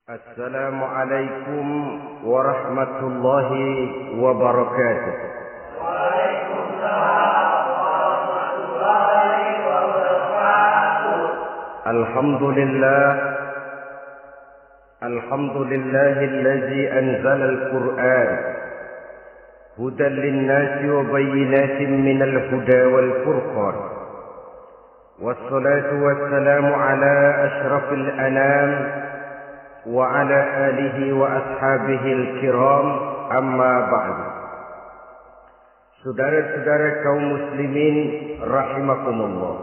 Assalamualaikum warahmatullahi wabarakatuh. Waalaikumsalam warahmatullahi wabarakatuh. Alhamdulillahillazi anzala al-Qur'an hudan lin-nasi wa bayyinatin minal huda wal furqan. Wassalatu wassalamu ala asyrafil anam wa ala alihi wa ashabihil kiram, amma ba'du. Saudara-saudara kaum muslimin rahimakumullah,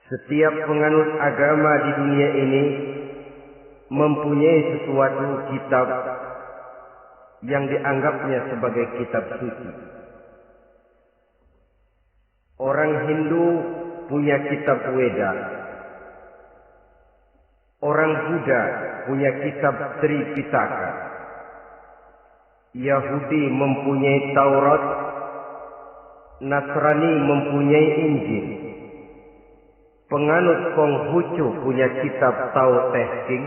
setiap penganut agama di dunia ini mempunyai sesuatu kitab yang dianggapnya sebagai kitab suci. Orang Hindu punya kitab Weda, orang Buddha punya kitab Tripitaka, Yahudi mempunyai Taurat, Nasrani mempunyai Injil, penganut Konghucu punya kitab Tao Te Ching,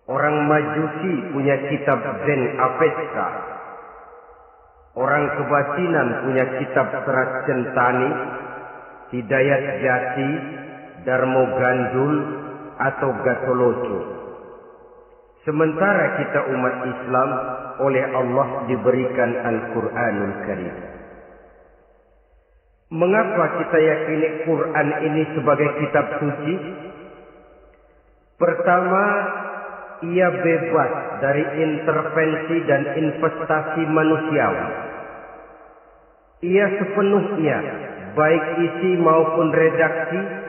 orang Majusi punya kitab Zen Avesta, orang kebatinan punya kitab Serat Centani, Hidayat Jati, Darmo Gandul, atau Gatoloco. Sementara kita umat Islam oleh Allah diberikan Al-Quranul Karim. Mengapa kita yakini Quran ini sebagai kitab suci? Pertama, ia bebas dari intervensi dan investasi manusiawi. Ia sepenuhnya, baik isi maupun redaksi,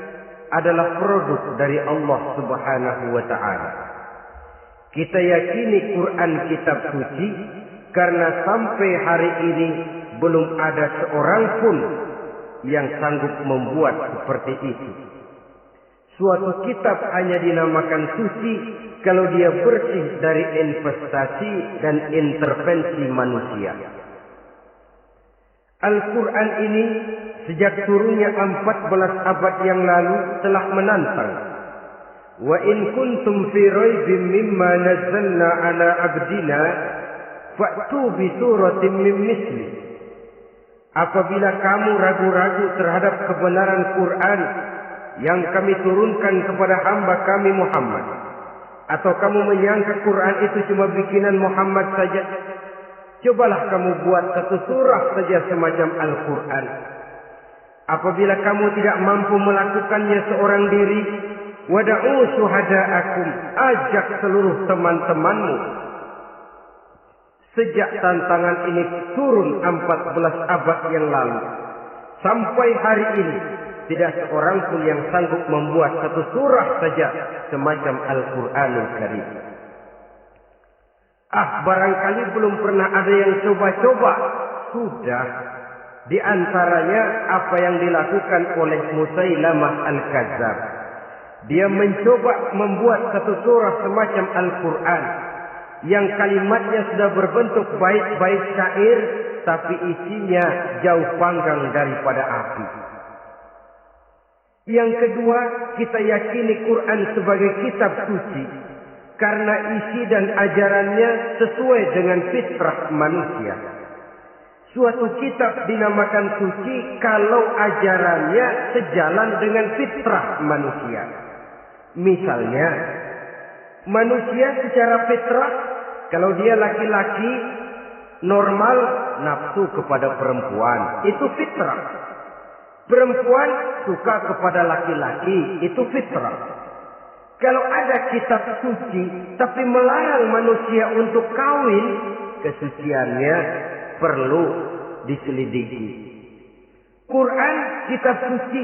adalah produk dari Allah Subhanahu wa ta'ala. Kita yakini Quran kitab suci karena sampai hari ini belum ada seorang pun yang sanggup membuat seperti itu. Suatu kitab hanya dinamakan suci kalau dia bersih dari investasi dan intervensi manusia. Al-Quran ini sejak turunnya 14 abad yang lalu telah menantang. Wa in kuntum fi raibin mimma nazzalna ala abdina fa'tu bi suratin min misli. Apabila kamu ragu-ragu terhadap kebenaran Quran yang kami turunkan kepada hamba kami Muhammad, atau kamu menyangka Quran itu cuma bikinan Muhammad saja, cobalah kamu buat satu surah saja semacam Al-Quran. Apabila kamu tidak mampu melakukannya seorang diri, wada'u syuhada'akum, ajak seluruh teman-temanmu. Sejak tantangan ini turun 14 abad yang lalu, sampai hari ini, tidak seorang pun yang sanggup membuat satu surah saja semacam Al-Quranul Karim. Barangkali belum pernah ada yang coba-coba. Sudah. Di antaranya apa yang dilakukan oleh Musailamah Al-Kadzdzab. Dia mencoba membuat satu surah semacam Al-Quran yang kalimatnya sudah berbentuk bait-bait syair, tapi isinya jauh panggang daripada api. Yang kedua, kita yakini Quran sebagai kitab suci karena isi dan ajarannya sesuai dengan fitrah manusia. Suatu kitab dinamakan suci kalau ajarannya sejalan dengan fitrah manusia. Misalnya, manusia secara fitrah, kalau dia laki-laki normal nafsu kepada perempuan, itu fitrah. Perempuan suka kepada laki-laki, itu fitrah. Kalau ada kitab suci tapi melarang manusia untuk kawin, kesuciannya perlu diselidiki. Quran kitab suci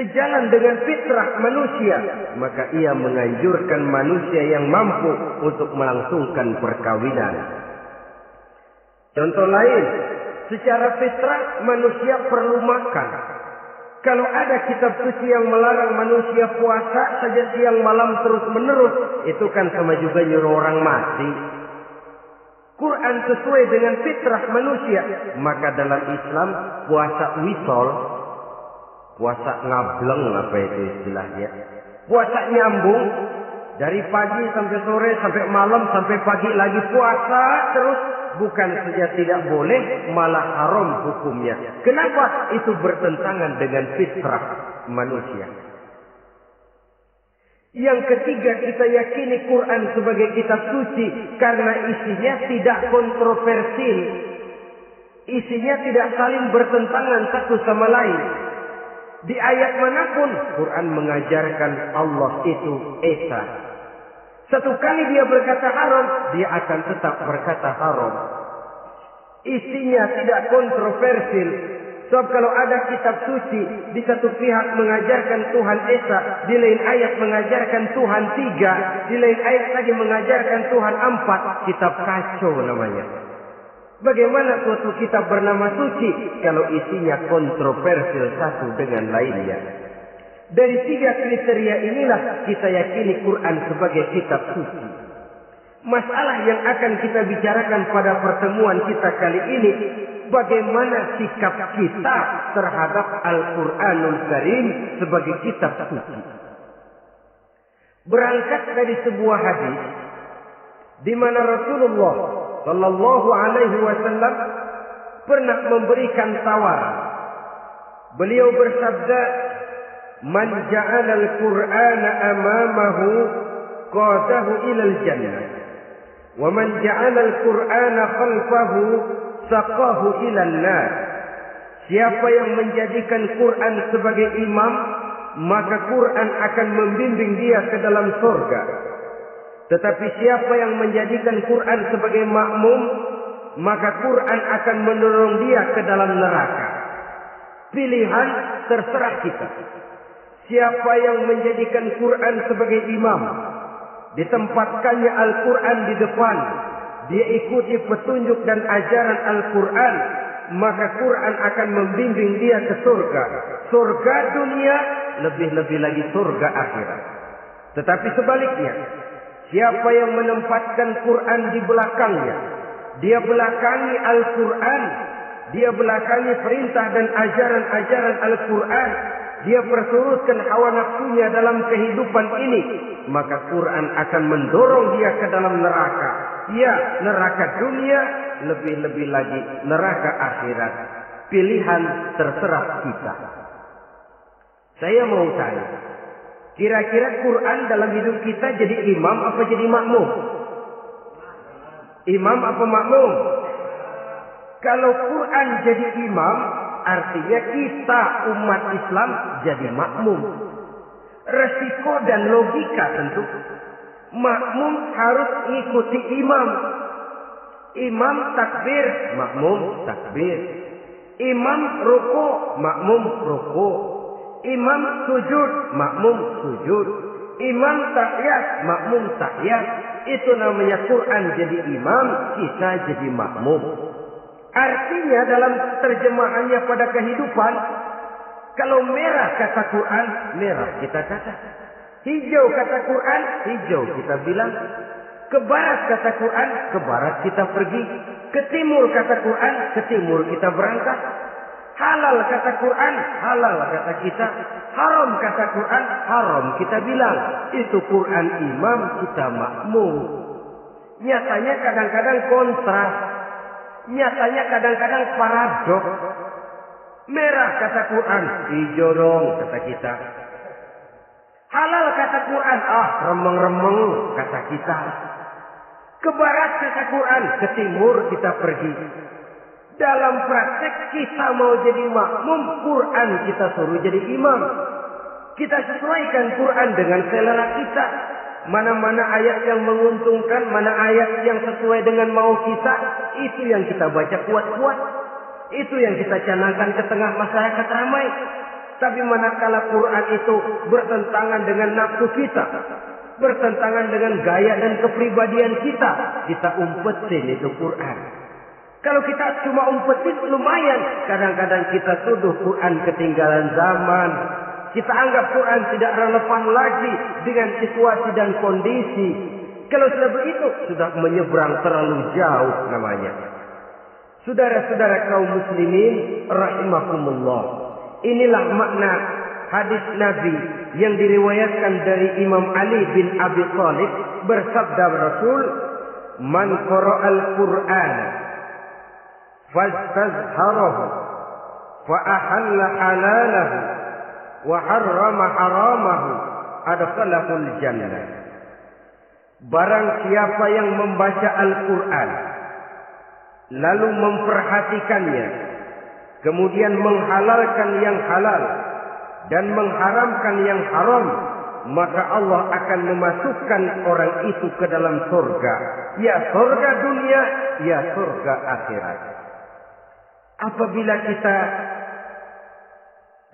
sejalan dengan fitrah manusia, maka ia menganjurkan manusia yang mampu untuk melangsungkan perkawinan. Contoh lain, secara fitrah manusia perlu makan. Kalau ada kitab suci yang melarang manusia puasa saja siang malam terus menerus, itu kan sama juga nyuruh orang mati. Quran sesuai dengan fitrah manusia. Maka dalam Islam puasa wisol, puasa ngableng apa itu istilahnya, puasa nyambung, Dari pagi sampai sore, sampai malam, sampai pagi lagi puasa terus. Bukan saja tidak boleh, malah haram hukumnya. Kenapa? Itu bertentangan dengan fitrah manusia. Yang ketiga, kita yakini Quran sebagai kitab suci karena isinya tidak kontroversil. Isinya tidak saling bertentangan satu sama lain. Di ayat manapun Quran mengajarkan Allah itu esa. Satu kali dia berkata haram, dia akan tetap berkata haram. Isinya tidak kontroversil. Sebab kalau ada kitab suci, di satu pihak mengajarkan Tuhan Esa, di lain ayat mengajarkan Tuhan 3, di lain ayat lagi mengajarkan Tuhan 4, kitab kacau namanya. Bagaimana suatu kitab bernama suci kalau isinya kontroversil satu dengan lainnya? Dari 3 kriteria inilah kita yakini Quran sebagai kitab suci. Masalah yang akan kita bicarakan pada pertemuan kita kali ini, bagaimana sikap kita terhadap Al-Quranul Karim sebagai kitab suci. Berangkat dari sebuah hadis di mana Rasulullah Sallallahu Alaihi Wasallam pernah memberikan tawaran. Beliau bersabda, "Man ja'ala al-Qur'ana amamahu qadahu ilal jannah, wa man ja'ala al-Qur'ana khalfahu saqahu ilal nar." Siapa yang menjadikan Quran sebagai imam, maka Quran akan membimbing dia ke dalam surga. Tetapi siapa yang menjadikan Quran sebagai makmum, maka Quran akan mendorong dia ke dalam neraka. Pilihan terserah kita. Siapa yang menjadikan Quran sebagai imam, ditempatkannya Al-Quran di depan, dia ikuti petunjuk dan ajaran Al-Quran, maka Quran akan membimbing dia ke surga. Surga dunia, lebih-lebih lagi surga akhirat. Tetapi sebaliknya, siapa yang menempatkan Quran di belakangnya, dia belakangi Al-Quran, dia belakangi perintah dan ajaran-ajaran Al-Quran, dia perturutkan hawa nafsunya dalam kehidupan ini, maka Quran akan mendorong dia ke dalam neraka. Ya, neraka dunia, lebih-lebih lagi neraka akhirat. Pilihan terserah kita. Saya mau tanya, kira-kira Quran dalam hidup kita jadi imam apa jadi makmum? Imam apa makmum? Kalau Quran jadi imam, artinya kita umat Islam jadi makmum. Resiko dan logika tentu. Makmum harus mengikuti imam. Imam takbir, makmum takbir. Imam ruku, makmum ruku. Imam sujud, makmum sujud. Imam tahiyat, makmum tahiyat. Itu namanya Quran jadi imam, kita jadi makmum. Artinya dalam terjemahannya pada kehidupan, kalau merah kata Quran, merah kita kata. Hijau kata Quran, hijau kita bilang. Ke barat kata Quran, ke barat kita pergi. Ke timur kata Quran, ke timur kita berangkat. Halal kata Quran, halal kata kita. Haram kata Quran, haram kita bilang. Itu Quran imam, kita makmum. Nyatanya kadang-kadang kontras. Nyatanya kadang-kadang paradok. Merah kata Quran, hijau dong kata kita. Halal kata Quran, remeng-remeng kata kita. Ke barat kata Quran, ke timur kita pergi. Dalam praktek kita mau jadi makmum, Quran kita suruh jadi imam. Kita sesuaikan Quran dengan selera kita. Mana-mana ayat yang menguntungkan, mana ayat yang sesuai dengan mau kita, itu yang kita baca kuat-kuat. Itu yang kita canangkan ke tengah masyarakat ramai. Tapi manakala Quran itu bertentangan dengan nafsu kita, bertentangan dengan gaya dan kepribadian kita, kita umpetin itu Quran. Kalau kita cuma umpetin lumayan, kadang-kadang kita tuduh Quran ketinggalan zaman. Kita anggap Quran tidak relevan lagi dengan situasi dan kondisi. Kalau sudah begitu, sudah menyeberang terlalu jauh namanya. Saudara-saudara kaum muslimin rahimakumullah. Inilah makna hadis Nabi yang diriwayatkan dari Imam Ali bin Abi Thalib, bersabda Rasul, "Man qara'al Qur'an fastazharahu fa ahalla halalahu wa harrama haramahu adkhalahul jannah." Barang siapa yang membaca Al-Quran lalu memperhatikannya, kemudian menghalalkan yang halal dan mengharamkan yang haram, maka Allah akan memasukkan orang itu ke dalam surga, ya surga dunia, ya surga akhirat. Apabila kita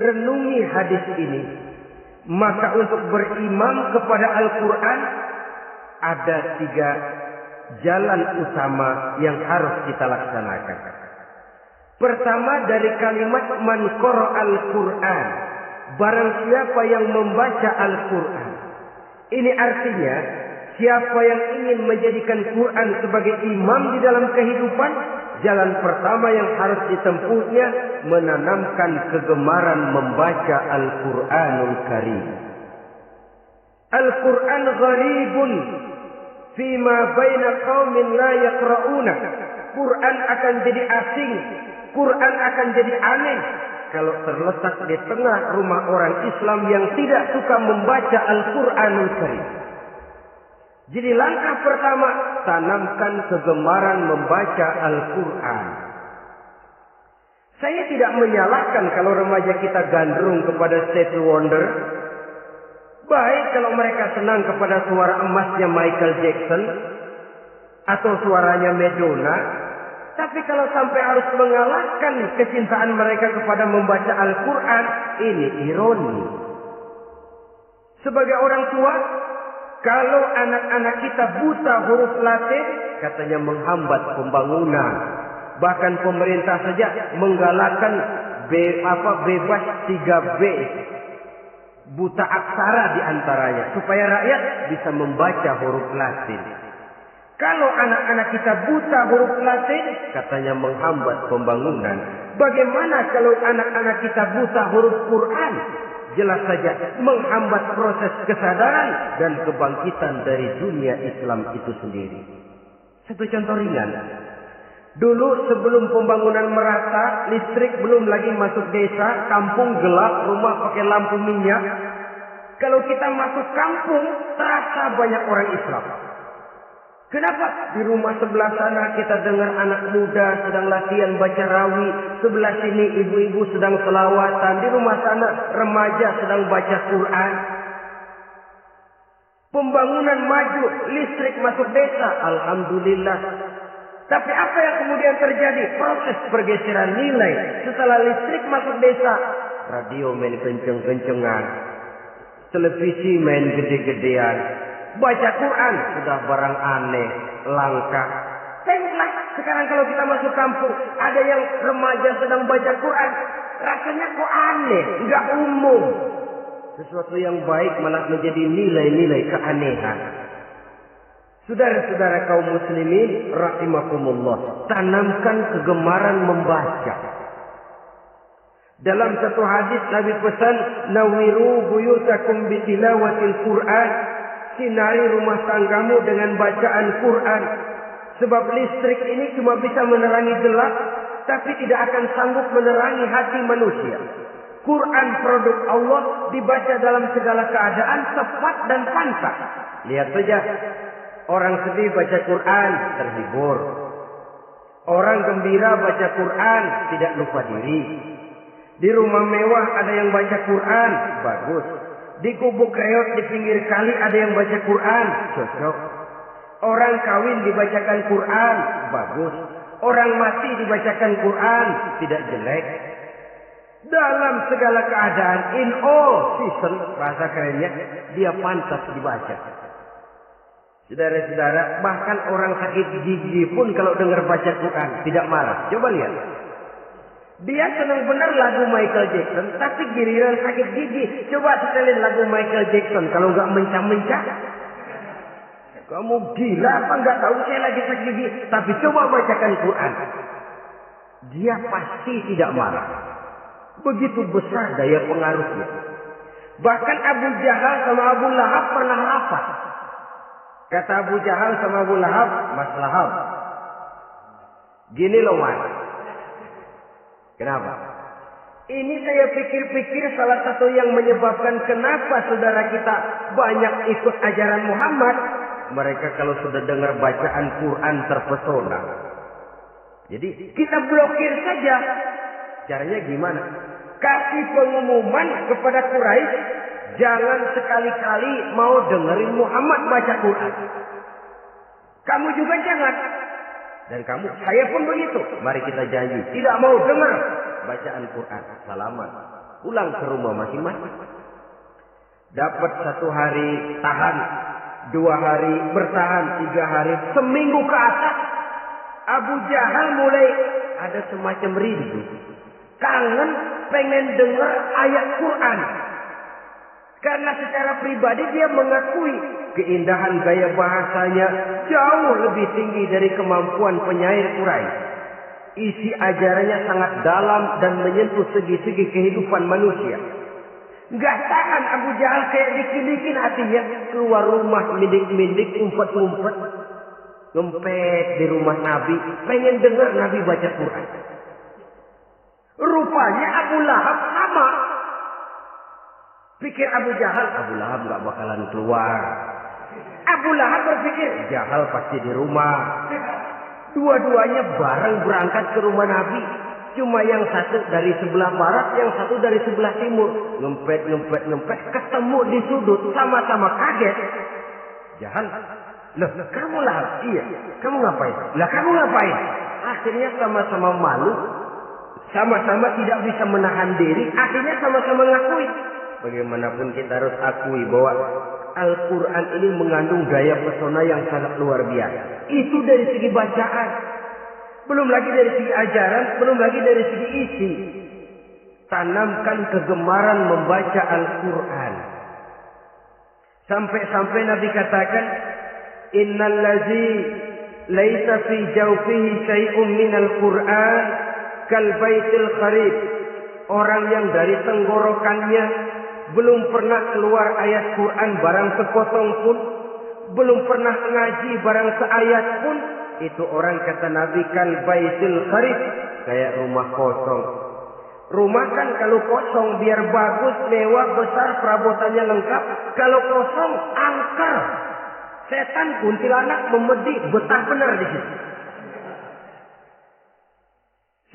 renungi hadis ini, maka untuk beriman kepada Al-Quran ada 3 jalan utama yang harus kita laksanakan. Pertama, dari kalimat man qara'al Qur'an, barang siapa yang membaca Al-Quran. Ini artinya siapa yang ingin menjadikan Quran sebagai imam di dalam kehidupan, jalan pertama yang harus ditempuhnya menanamkan kegemaran membaca Al-Quranul Karim. Al-Quran gharibun fima baina qaumin la yaqra'una. Quran akan jadi asing, Quran akan jadi aneh kalau terletak di tengah rumah orang Islam yang tidak suka membaca Al-Quranul Karim. Jadi langkah pertama, tanamkan kegemaran membaca Al-Quran. Saya tidak menyalahkan kalau remaja kita gandrung kepada Stevie Wonder. Baik kalau mereka senang kepada suara emasnya Michael Jackson atau suaranya Madonna. Tapi kalau sampai harus mengalahkan kecintaan mereka kepada membaca Al-Quran, ini ironi. Sebagai orang tua, kalau anak-anak kita buta huruf Latin, katanya menghambat pembangunan. Bahkan pemerintah saja menggalakkan bebas 3B. Buta aksara diantaranya, supaya rakyat bisa membaca huruf Latin. Kalau anak-anak kita buta huruf Latin, katanya menghambat pembangunan. Bagaimana kalau anak-anak kita buta huruf Quran? Jelas saja menghambat proses kesadaran dan kebangkitan dari dunia Islam itu sendiri. Satu contoh ringan. Dulu sebelum pembangunan merata, listrik belum lagi masuk desa, kampung gelap, rumah pakai lampu minyak. Kalau kita masuk kampung, terasa banyak orang Islam. Kenapa? Di rumah sebelah sana kita dengar anak muda sedang latihan baca rawi. Sebelah sini ibu-ibu sedang selawatan. Di rumah sana remaja sedang baca Quran. Pembangunan maju, listrik masuk desa. Alhamdulillah. Tapi apa yang kemudian terjadi? Proses pergeseran nilai. Setelah listrik masuk desa, radio main kenceng-kencengan. Televisi main gede-gedean. Baca Quran sudah barang aneh, langka. Tengoklah sekarang kalau kita masuk kampung, ada yang remaja sedang baca Quran, rasanya kok aneh, nggak umum. Sesuatu yang baik malah menjadi nilai-nilai keanehan. Saudara-saudara kaum muslimin rahimakumullah, tanamkan kegemaran membaca. Dalam satu hadis Nabi pesan, nawiru buyutakum bitilawatil Quran. Sinari rumah tanggamu dengan bacaan Quran. Sebab listrik ini cuma bisa menerangi gelap, tapi tidak akan sanggup menerangi hati manusia. Quran produk Allah dibaca dalam segala keadaan, tepat dan pantas. Lihat saja, orang sedih baca Quran, terhibur. Orang gembira baca Quran, tidak lupa diri. Di rumah mewah ada yang baca Quran, bagus. Di gubuk reot di pinggir kali ada yang baca Quran, cocok. Orang kawin dibacakan Quran, bagus. Orang mati dibacakan Quran, tidak jelek. Dalam segala keadaan, in all season, bahasa kerennya, dia pantas dibaca. Saudara-saudara, bahkan orang sakit gigi pun kalau dengar baca Quran tidak marah. Coba lihat. Dia senang benar lagu Michael Jackson, tapi giliran sakit gigi, coba setelin lagu Michael Jackson. Kalau nggak mencah-mencah, kamu gila apa nggak tahu saya lagi sakit gigi? Tapi coba bacakan Quran, dia pasti tidak marah. Begitu besar daya pengaruhnya. Bahkan Abu Jahal sama Abu Lahab pernah rapat. Kata Abu Jahal sama Abu Lahab, Mas Lahab, gini loh Mas. Kenapa? Ini saya pikir-pikir salah satu yang menyebabkan kenapa saudara kita banyak ikut ajaran Muhammad. Mereka kalau sudah dengar bacaan Quran terpesona. Jadi kita blokir saja. Caranya gimana? Kasih pengumuman kepada Quraisy, jangan sekali-kali mau dengerin Muhammad baca Quran. Kamu juga jangan. Dan kamu, saya pun begitu. Mari kita janji, tidak mau dengar bacaan Quran. Salaman. Pulang ke rumah masing-masing. Dapat 1 hari tahan, 2 hari bertahan, 3 hari, seminggu ke atas. Abu Jahal mulai ada semacam rindu. Kangen pengen dengar ayat Quran. Karena secara pribadi dia mengakui keindahan gaya bahasanya jauh lebih tinggi dari kemampuan penyair Quraisy. Isi ajarannya sangat dalam dan menyentuh segi-segi kehidupan manusia. Gak tahan Abu Jahal kayak dikit-dikit hatinya. Keluar rumah mindik-mindik, umpet-umpet. Ngempet di rumah Nabi. Pengen dengar Nabi baca Quran. Rupanya Abu Lahab sama. Pikir Abu Jahal, Abu Lahab gak bakalan keluar. Abu Lahab berpikir, Jahal pasti di rumah. Dua-duanya bareng berangkat ke rumah Nabi. Cuma yang satu dari sebelah barat, yang satu dari sebelah timur. Ngempet, ketemu di sudut, sama-sama kaget. Jahal, loh kamu Lahab? Iya, kamu ngapain? Lah kamu ngapain? Akhirnya sama-sama malu. Sama-sama tidak bisa menahan diri. Akhirnya sama-sama ngakui. Bagaimanapun kita harus akui bahwa Al-Quran ini mengandung gaya pesona yang sangat luar biasa. Itu dari segi bacaan. Belum lagi dari segi ajaran. Belum lagi dari segi isi. Tanamkan kegemaran membaca Al-Quran. Sampai-sampai Nabi katakan, Innal ladzi laisa fi jawfihi syai'un minal Quran kal baitil kharib. Orang yang dari tenggorokannya belum pernah keluar ayat Quran barang sepotong pun, belum pernah ngaji barang seayat pun, itu orang kata Nabi kal baitil kharib, kayak rumah kosong. Rumah kan kalau kosong biar bagus, mewah, besar, perabotannya lengkap. Kalau kosong angker. Setan kuntilanak memedi betah benar di situ.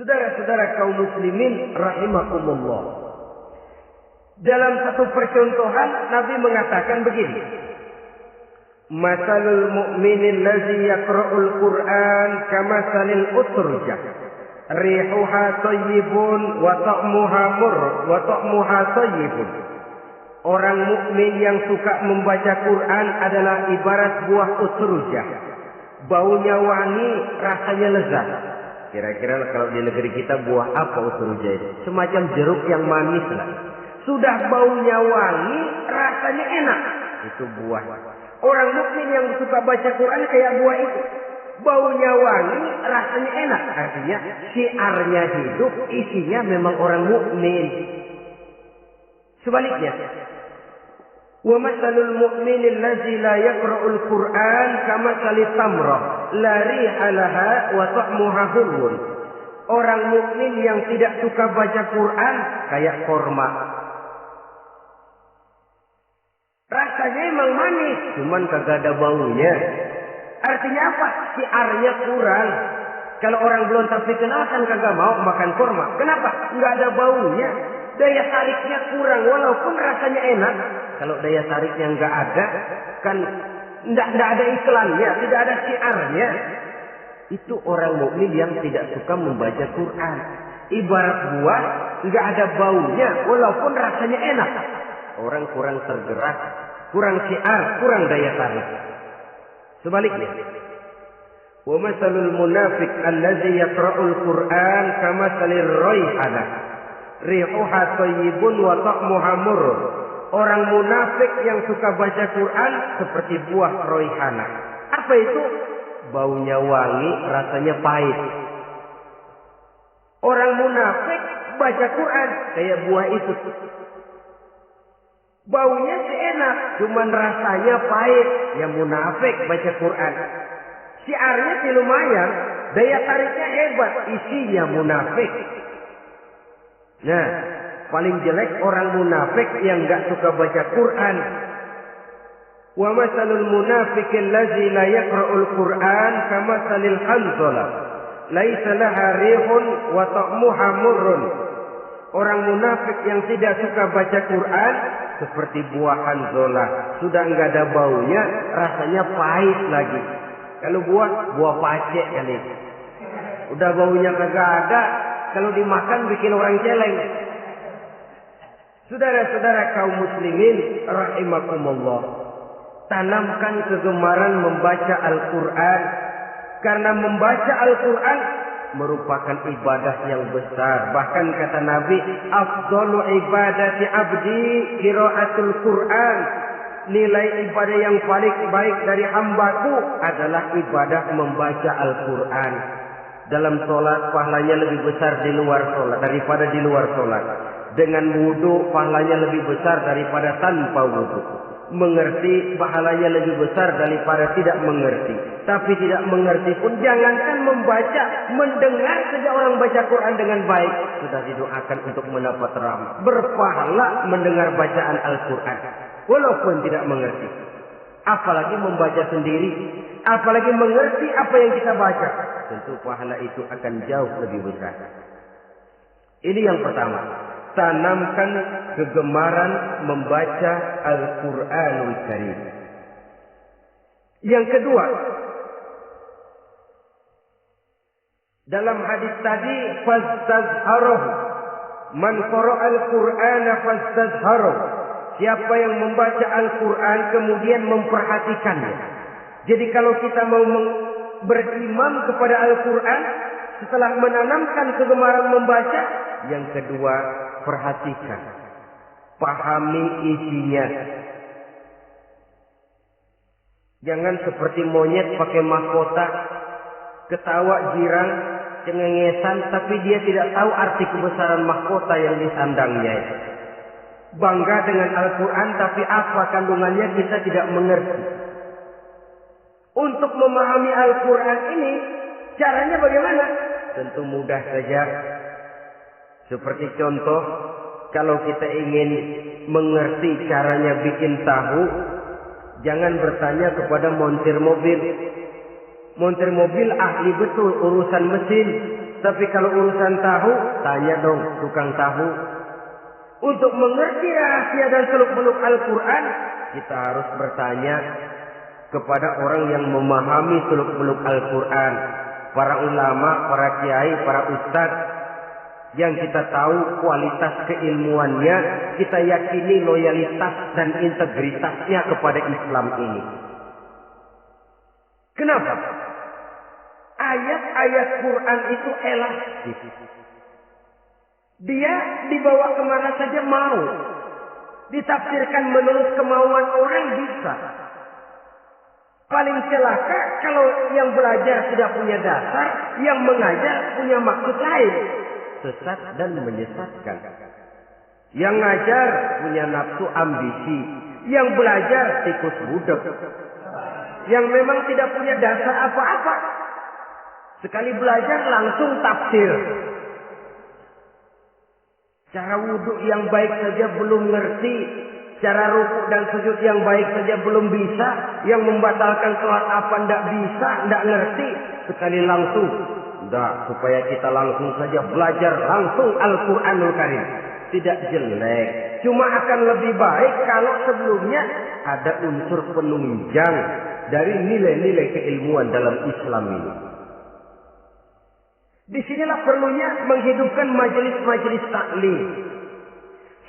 Saudara-saudara kaum muslimin rahimakumullah. Dalam satu percontohan Nabi mengatakan begini. Masalul mu'minil ladzi yaqra'ul Qur'an kamasalil utrujah. Rihuha thayyibun wa ta'muha murr wa ta'muha thayyibun. Orang mukmin yang suka membaca Quran adalah ibarat buah utrujah. Baunya wangi, rasanya lezat. Kira-kira kalau di negeri kita buah apa utrujah itu? Semacam jeruk yang manis lah. Sudah baunya wangi, rasanya enak. Itu buah. Orang mukmin yang suka baca Quran kayak buah itu. Baunya wangi, rasanya enak. Artinya syiarnya hidup, isinya memang orang mukmin. Sebaliknya, wa masalul mu'minil ladzi la yaqra'ul Qur'an kamasalit tamrah la riha laha wa ta'muha hurun. Orang mukmin yang tidak suka baca Quran kayak korma. Rasanya emang manis, cuman kagak ada baunya. Artinya apa? Syiarnya kurang. Kalau orang belum terkenal kan kagak mau makan korma. Kenapa? Enggak ada baunya. Daya tariknya kurang, walaupun rasanya enak. Kalau daya tariknya enggak ada, kan enggak ada iklannya, tidak ada syiarnya. Itu orang mukmin yang tidak suka membaca Quran. Ibarat buah, enggak ada baunya, walaupun rasanya enak. Orang kurang tergerak, kurang syiar, kurang daya tarik. Sebaliknya, wa masalul munafiq allazi yaqra'ul Qur'an kamasalir raihanah. Rihuha thayyibun wa ta'muha murr. Orang munafik yang suka baca Quran seperti buah raihanah. Apa itu? Baunya wangi, rasanya pahit. Orang munafik baca Quran kayak buah itu. Baunya sih enak, cuman rasanya pahit. Ya munafik baca Quran. Syiarnya sih lumayan, daya tariknya hebat, isinya munafik. Nah, paling jelek orang munafik yang enggak suka baca Quran. Wa masalul munafiqil ladzi la yaqra'ul Qur'an kamatsalil hanzalah laisa laha rihun wa ta'muha murrun. Orang munafik yang tidak suka baca Quran seperti buah hanzalah, sudah enggak ada baunya, rasanya pahit lagi. Kalau buah pacek kali. Udah baunya kagak ada, kalau dimakan bikin orang celeng. Saudara-saudara kaum muslimin rahimakumullah, tanamkan kegemaran membaca Al-Qur'an, karena membaca Al-Qur'an merupakan ibadah yang besar. Bahkan kata Nabi, afdalu ibadati abdi qiraatul Qur'an. Nilai ibadah yang paling baik dari hambaku adalah ibadah membaca Al-Qur'an. Dalam sholat pahalanya lebih besar daripada di luar sholat. Dengan wudu pahalanya lebih besar daripada tanpa wudu. Mengerti pahalanya lebih besar daripada tidak mengerti. Tapi tidak mengerti pun jangankan membaca, mendengar saja orang baca Quran dengan baik sudah didoakan untuk mendapat rahmat. Berpahala mendengar bacaan Al-Quran walaupun tidak mengerti. Apalagi membaca sendiri, apalagi mengerti apa yang kita baca, tentu pahala itu akan jauh lebih besar. Ini yang pertama, tanamkan kegemaran membaca Al-Qur'anul Karim. Yang kedua, dalam hadis tadi, fastazharuhu, man qara'al Qur'ana fastazharuhu. Siapa yang membaca Al-Quran kemudian memperhatikannya. Jadi kalau kita mau berimam kepada Al-Quran, setelah menanamkan kegemaran membaca, yang kedua, perhatikan. Pahami isinya. Jangan seperti monyet pakai mahkota, ketawa girang, cengengesan, tapi dia tidak tahu arti kebesaran mahkota yang disandangnya. Bangga dengan Al-Quran, tapi apa kandungannya kita tidak mengerti. Untuk memahami Al-Quran ini, caranya bagaimana? Tentu mudah saja. Seperti contoh, kalau kita ingin mengerti caranya bikin tahu, jangan bertanya kepada montir mobil. Montir mobil ahli betul urusan mesin. Tapi kalau urusan tahu, tanya dong tukang tahu. Untuk mengerti rahasia dan seluk-beluk Al-Quran, kita harus bertanya kepada orang yang memahami seluk-beluk Al-Quran. Para ulama, para kiai, para ustadz. Yang kita tahu kualitas keilmuannya, kita yakini loyalitas dan integritasnya kepada Islam ini. Kenapa? Ayat-ayat Quran itu elastis. Dia dibawa kemana saja mau. Ditafsirkan menurut kemauan orang bisa. Paling celaka kalau yang belajar tidak punya dasar, yang mengajar punya maksud lain. Sesat dan menyesatkan. Yang ngajar punya nafsu ambisi. Yang belajar tikus budak. Yang memang tidak punya dasar apa-apa. Sekali belajar langsung tafsir. Cara wudhu yang baik saja belum ngerti. Cara rukuk dan sujud yang baik saja belum bisa. Yang membatalkan sholat apa ndak bisa, ndak ngerti. Sekali langsung. Ndak, supaya kita langsung saja belajar langsung Al-Quranul Karim. Tidak jelek. Cuma akan lebih baik kalau sebelumnya ada unsur penunjang dari nilai-nilai keilmuan dalam Islam ini. Disinilah perlunya menghidupkan majelis-majelis taklim.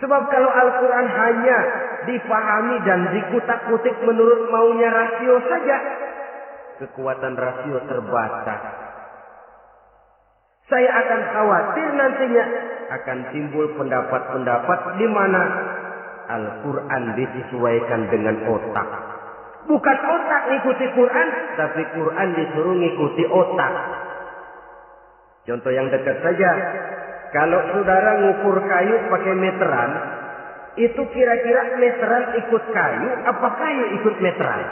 Sebab kalau Al-Quran hanya dipahami dan dikutak-kutik menurut maunya rasio saja, kekuatan rasio terbatas. Saya akan khawatir nantinya akan timbul pendapat-pendapat di mana Al-Quran disesuaikan dengan otak. Bukan otak ngikuti Quran, tapi Quran disuruh ngikuti otak. Contoh yang dekat saja. Kalau saudara ngukur kayu pakai meteran, itu kira-kira meteran ikut kayu, apa kayu ikut meteran?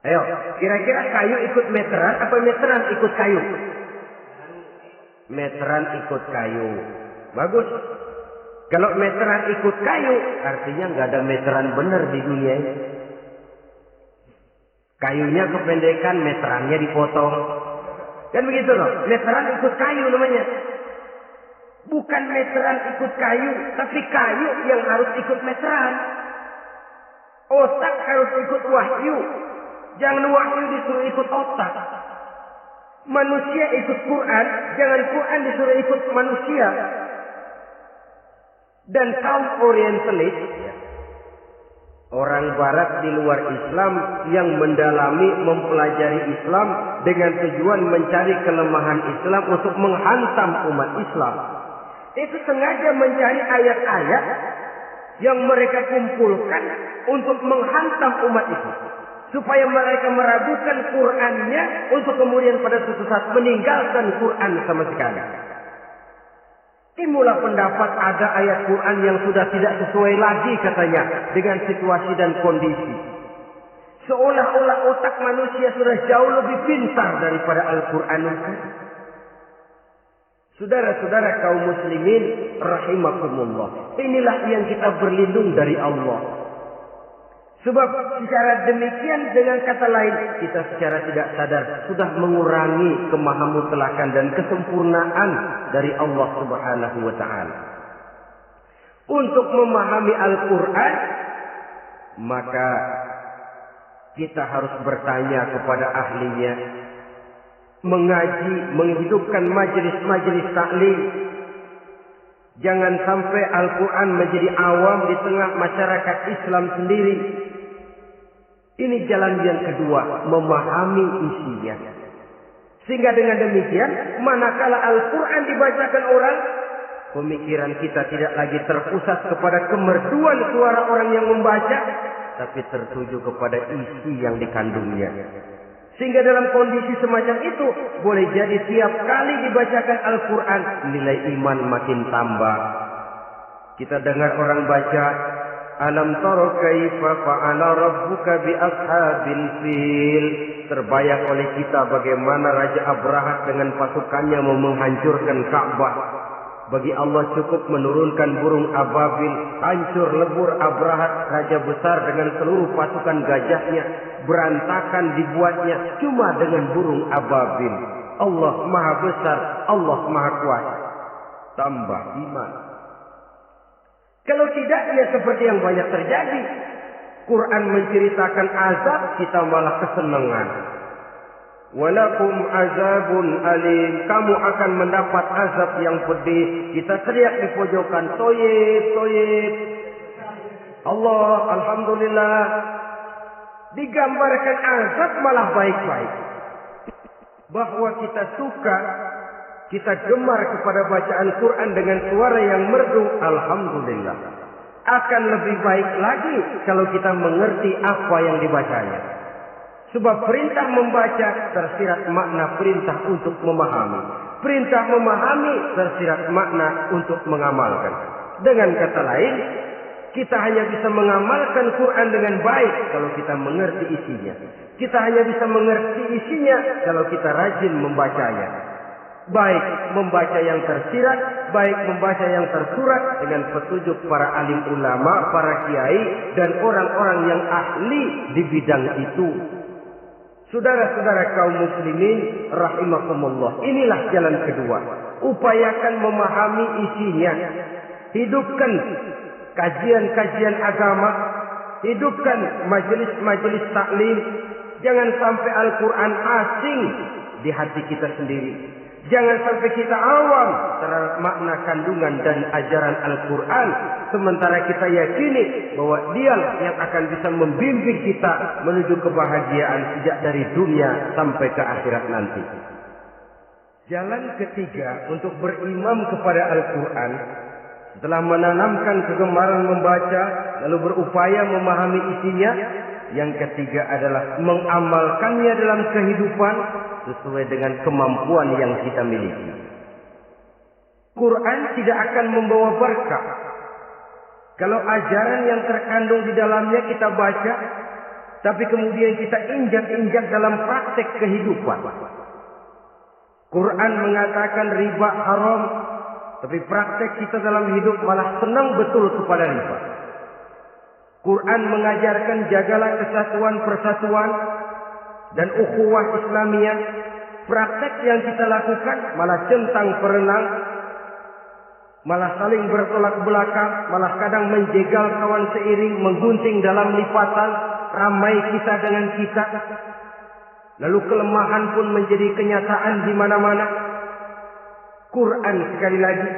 Ayo, kira-kira kayu ikut meteran, apa meteran ikut kayu? Meteran ikut kayu. Bagus. Kalau meteran ikut kayu, artinya nggak ada meteran benar di dunia ini. Kayunya kependekan, meterannya dipotong. Kan begitu loh. Meteran ikut kayu namanya. Bukan meteran ikut kayu, tapi kayu yang harus ikut meteran. Otak harus ikut wahyu. Jangan wahyu disuruh ikut otak. Manusia ikut Quran, jangan Quran disuruh ikut manusia. Dan kaum orientalis, orang barat di luar Islam yang mendalami, mempelajari Islam dengan tujuan mencari kelemahan Islam untuk menghantam umat Islam. Itu sengaja mencari ayat-ayat yang mereka kumpulkan untuk menghantam umat itu. Supaya mereka meragukan Qur'annya untuk kemudian pada suatu saat meninggalkan Qur'an sama sekali. Timbullah pendapat ada ayat Quran yang sudah tidak sesuai lagi katanya dengan situasi dan kondisi. Seolah-olah otak manusia sudah jauh lebih pintar daripada Al-Quranul Karim. Saudara-saudara kaum muslimin rahimakumullah. Inilah yang kita berlindung dari Allah. Sebab secara demikian dengan kata lain kita secara tidak sadar sudah mengurangi kemahamutlakan dan kesempurnaan dari Allah Subhanahu wa taala. Untuk memahami Al-Qur'an maka kita harus bertanya kepada ahlinya, mengaji, menghidupkan majelis-majelis taklim. Jangan sampai Al-Quran menjadi awam di tengah masyarakat Islam sendiri. Ini jalan yang kedua, memahami isinya. Sehingga dengan demikian, manakala Al-Quran dibacakan orang, pemikiran kita tidak lagi terpusat kepada kemerduan suara orang yang membaca, tapi tertuju kepada isi yang dikandungnya. Sehingga dalam kondisi semacam itu, boleh jadi tiap kali dibacakan Al-Quran, nilai iman makin tambah. Kita dengar orang baca, Alam tara kaifa fa'ala rabbuka bi ashabil fil. Terbayang oleh kita bagaimana Raja Abrahat dengan pasukannya mau menghancurkan Ka'bah. Bagi Allah cukup menurunkan burung ababil, hancur lebur Abrahat, raja besar dengan seluruh pasukan gajahnya, berantakan dibuatnya cuma dengan burung ababil. Allah Maha Besar, Allah Maha Kuasa. Tambah iman. Kalau tidak, ya seperti yang banyak terjadi. Quran menceritakan azab, kita malah kesenangan. Walakum azabun alim. Kamu akan mendapat azab yang pedih. Kita teriak di pojokan, toyib, toyib. Allah, alhamdulillah. Digambarkan azab malah baik-baik. Bahwa kita suka, kita gemar kepada bacaan Quran dengan suara yang merdu, alhamdulillah. Akan lebih baik lagi kalau kita mengerti apa yang dibacanya. Sebab perintah membaca tersirat makna perintah untuk memahami. Perintah memahami tersirat makna untuk mengamalkan. Dengan kata lain, kita hanya bisa mengamalkan Quran dengan baik kalau kita mengerti isinya. Kita hanya bisa mengerti isinya kalau kita rajin membacanya. Baik membaca yang tersirat, baik membaca yang tersurat dengan petunjuk para alim ulama, para kiai, dan orang-orang yang ahli di bidang itu. Saudara-saudara kaum muslimin rahimakumullah, inilah jalan kedua. Upayakan memahami isinya. Hidupkan kajian-kajian agama, hidupkan majelis-majelis taklim. Jangan sampai Al-Quran asing di hati kita sendiri. Jangan sampai kita awam terhadap makna kandungan dan ajaran Al-Quran. Sementara kita yakini bahwa dialah yang akan bisa membimbing kita menuju kebahagiaan sejak dari dunia sampai ke akhirat nanti. Jalan ketiga untuk berimam kepada Al-Quran, setelah menanamkan kegemaran membaca, lalu berupaya memahami isinya, yang ketiga adalah mengamalkannya dalam kehidupan sesuai dengan kemampuan yang kita miliki. Quran tidak akan membawa berkah Kalau ajaran yang terkandung di dalamnya kita baca, tapi kemudian kita injak-injak dalam praktek kehidupan. Quran mengatakan riba haram, tapi praktek kita dalam hidup malah senang betul kepada riba. Quran mengajarkan jagalah kesatuan persatuan dan ukhuwah Islamiyah. Praktek yang kita lakukan malah centang perenang, malah saling bertolak belakang, malah kadang menjegal kawan seiring, menggunting dalam lipatan, ramai kita dengan kita. Lalu kelemahan pun menjadi kenyataan di mana-mana. Quran sekali lagi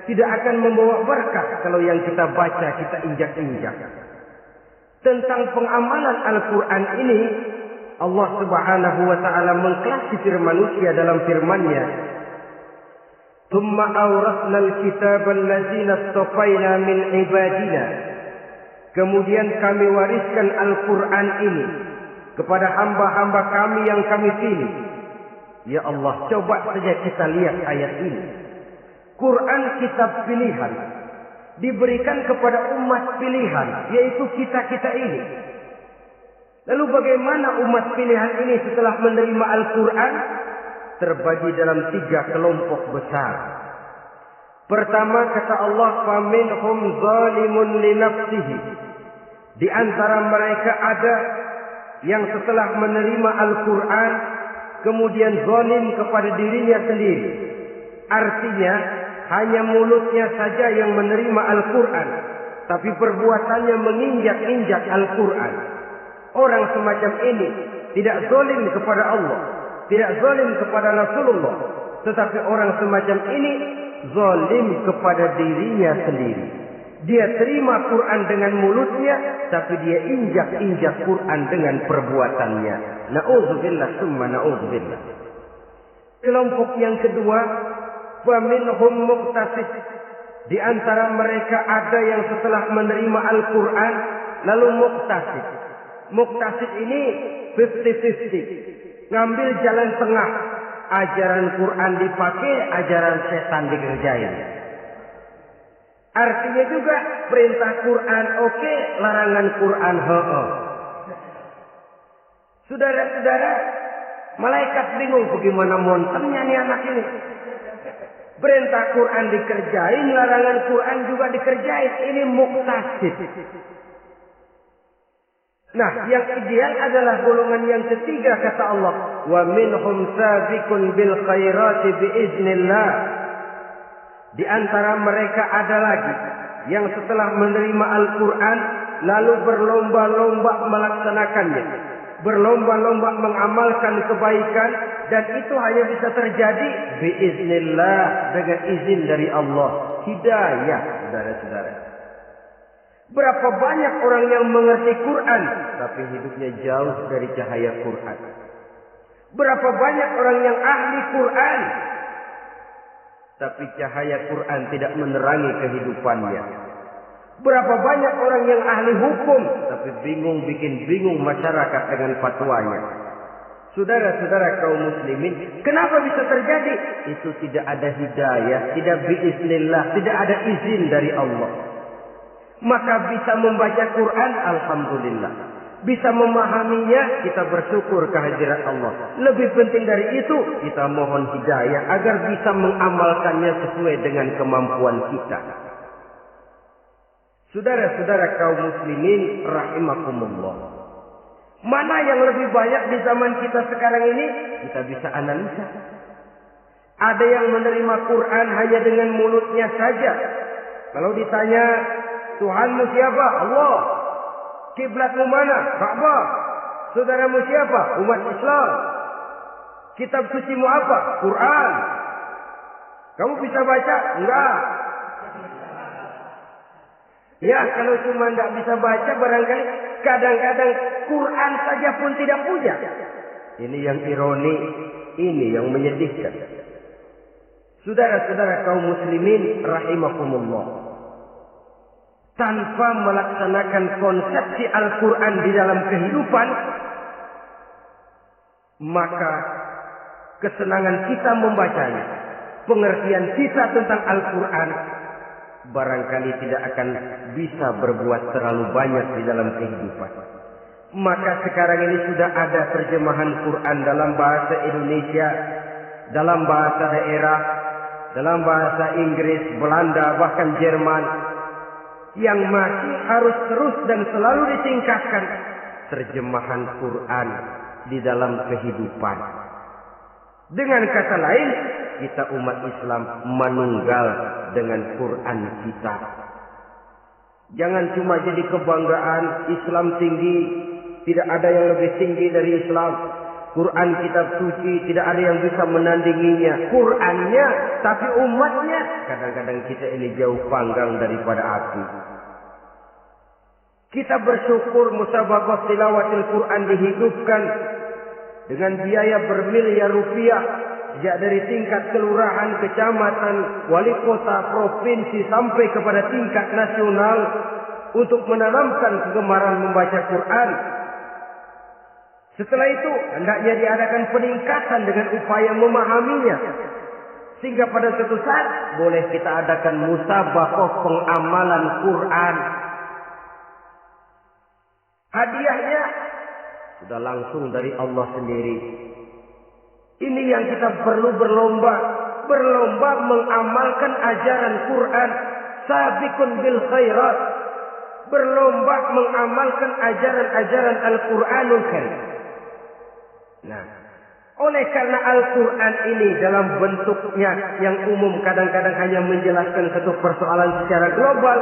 tidak akan membawa berkah kalau yang kita baca kita injak-injak. Tentang pengamalan Al-Quran ini, Allah Subhanahu wa taala mengklasifikasi manusia dalam firman-Nya. Tsumma awrasna al-kitaba allazina istafaina min ibadina. Kemudian kami wariskan Al-Quran ini kepada hamba-hamba kami yang kami pilih. Ya Allah, coba saja kita lihat ayat ini. Quran kitab pilihan diberikan kepada umat pilihan, yaitu kita-kita ini. Lalu bagaimana umat pilihan ini setelah menerima Al-Quran? Terbagi dalam 3 kelompok besar. Pertama kata Allah, faminhum zalimun li nafsihi. Di antara mereka ada yang setelah menerima Al-Quran kemudian zalim kepada dirinya sendiri. Artinya hanya mulutnya saja yang menerima Al-Quran, tapi perbuatannya menginjak-injak Al-Quran. Orang semacam ini tidak zalim kepada Allah, tidak zalim kepada Rasulullah, tetapi orang semacam ini zalim kepada dirinya sendiri. Dia terima Quran dengan mulutnya, tapi dia injak-injak Quran dengan perbuatannya. Na'udzubillah summa na'udzubillah. Kelompok yang kedua, faminhum muqtasid. Di antara mereka ada yang setelah menerima Al-Quran lalu muqtasid. Muqtasid ini 50-50. Ngambil jalan tengah. Ajaran Quran dipakai, ajaran setan dikerjain. Artinya juga perintah Quran oke, larangan Quran ho. Saudara-saudara, malaikat bingung bagaimana monternya nih anak ini. Perintah Quran dikerjain, larangan Quran juga dikerjain. Ini muqtasid. Nah, yang ideal adalah golongan yang ketiga kata Allah, wa minhum sabiqun bil khairati biiznillah. Di antara mereka ada lagi yang setelah menerima Al-Quran lalu berlomba-lomba melaksanakannya, berlomba-lomba mengamalkan kebaikan, dan itu hanya bisa terjadi biiznillah, dengan izin dari Allah. Hidayah, saudara-saudara. Berapa banyak orang yang mengerti Quran tapi hidupnya jauh dari cahaya Quran. Berapa banyak orang yang ahli Quran tapi cahaya Quran tidak menerangi kehidupannya. Berapa banyak orang yang ahli hukum tapi bikin bingung masyarakat dengan fatwanya. Saudara-saudara kaum muslimin, kenapa bisa terjadi? Itu tidak ada hidayah, tidak biiznillah, tidak ada izin dari Allah. Maka bisa membaca Quran, alhamdulillah. Bisa memahaminya, kita bersyukur kehadirat Allah. Lebih penting dari itu, kita mohon hidayah agar bisa mengamalkannya sesuai dengan kemampuan kita. Saudara-saudara kaum muslimin rahimakumullah. Mana yang lebih banyak di zaman kita sekarang ini? Kita bisa analisa. Ada yang menerima Quran hanya dengan mulutnya saja. Kalau ditanya, Tuhanmu siapa? Allah. Kiblatmu mana? Ka'bah. Saudaramu siapa? Umat Islam. Kitab sucimu apa? Quran. Kamu bisa baca? Enggak. Ya, kalau cuma enggak bisa baca, barangkali kadang-kadang Quran saja pun tidak punya. Ini yang ironi, ini yang menyedihkan. Saudara-saudara kaum muslimin rahimakumullah. Tanpa melaksanakan konsepsi Al-Quran di dalam kehidupan, maka kesenangan kita membacanya, pengertian kita tentang Al-Quran barangkali tidak akan bisa berbuat terlalu banyak di dalam kehidupan. Maka sekarang ini sudah ada terjemahan Quran dalam bahasa Indonesia, dalam bahasa daerah, dalam bahasa Inggris, Belanda, bahkan Jerman, yang masih harus terus dan selalu ditingkatkan terjemahan Quran di dalam kehidupan. Dengan kata lain, kita umat Islam menunggal dengan Quran kita. Jangan cuma jadi kebanggaan Islam tinggi, tidak ada yang lebih tinggi dari Islam. Quran kitab suci, tidak ada yang bisa menandinginya. Qurannya, tapi umatnya, kadang-kadang kita ini jauh panggang daripada api. Kita bersyukur musabaqah tilawatil Quran dihidupkan dengan biaya bermiliar rupiah, sejak dari tingkat kelurahan, kecamatan, wali kota, provinsi sampai kepada tingkat nasional, untuk menanamkan kegemaran membaca Quran. Setelah itu hendaknya diadakan peningkatan dengan upaya memahaminya, sehingga pada suatu saat boleh kita adakan musabaqah pengamalan Quran. Hadiahnya sudah langsung dari Allah sendiri. Ini yang kita perlu berlomba mengamalkan ajaran Quran. Sabiqun bil khairat, berlomba mengamalkan ajaran-ajaran Al-Quranul Karim. Nah, oleh karena Al-Quran ini dalam bentuknya yang umum kadang-kadang hanya menjelaskan satu persoalan secara global,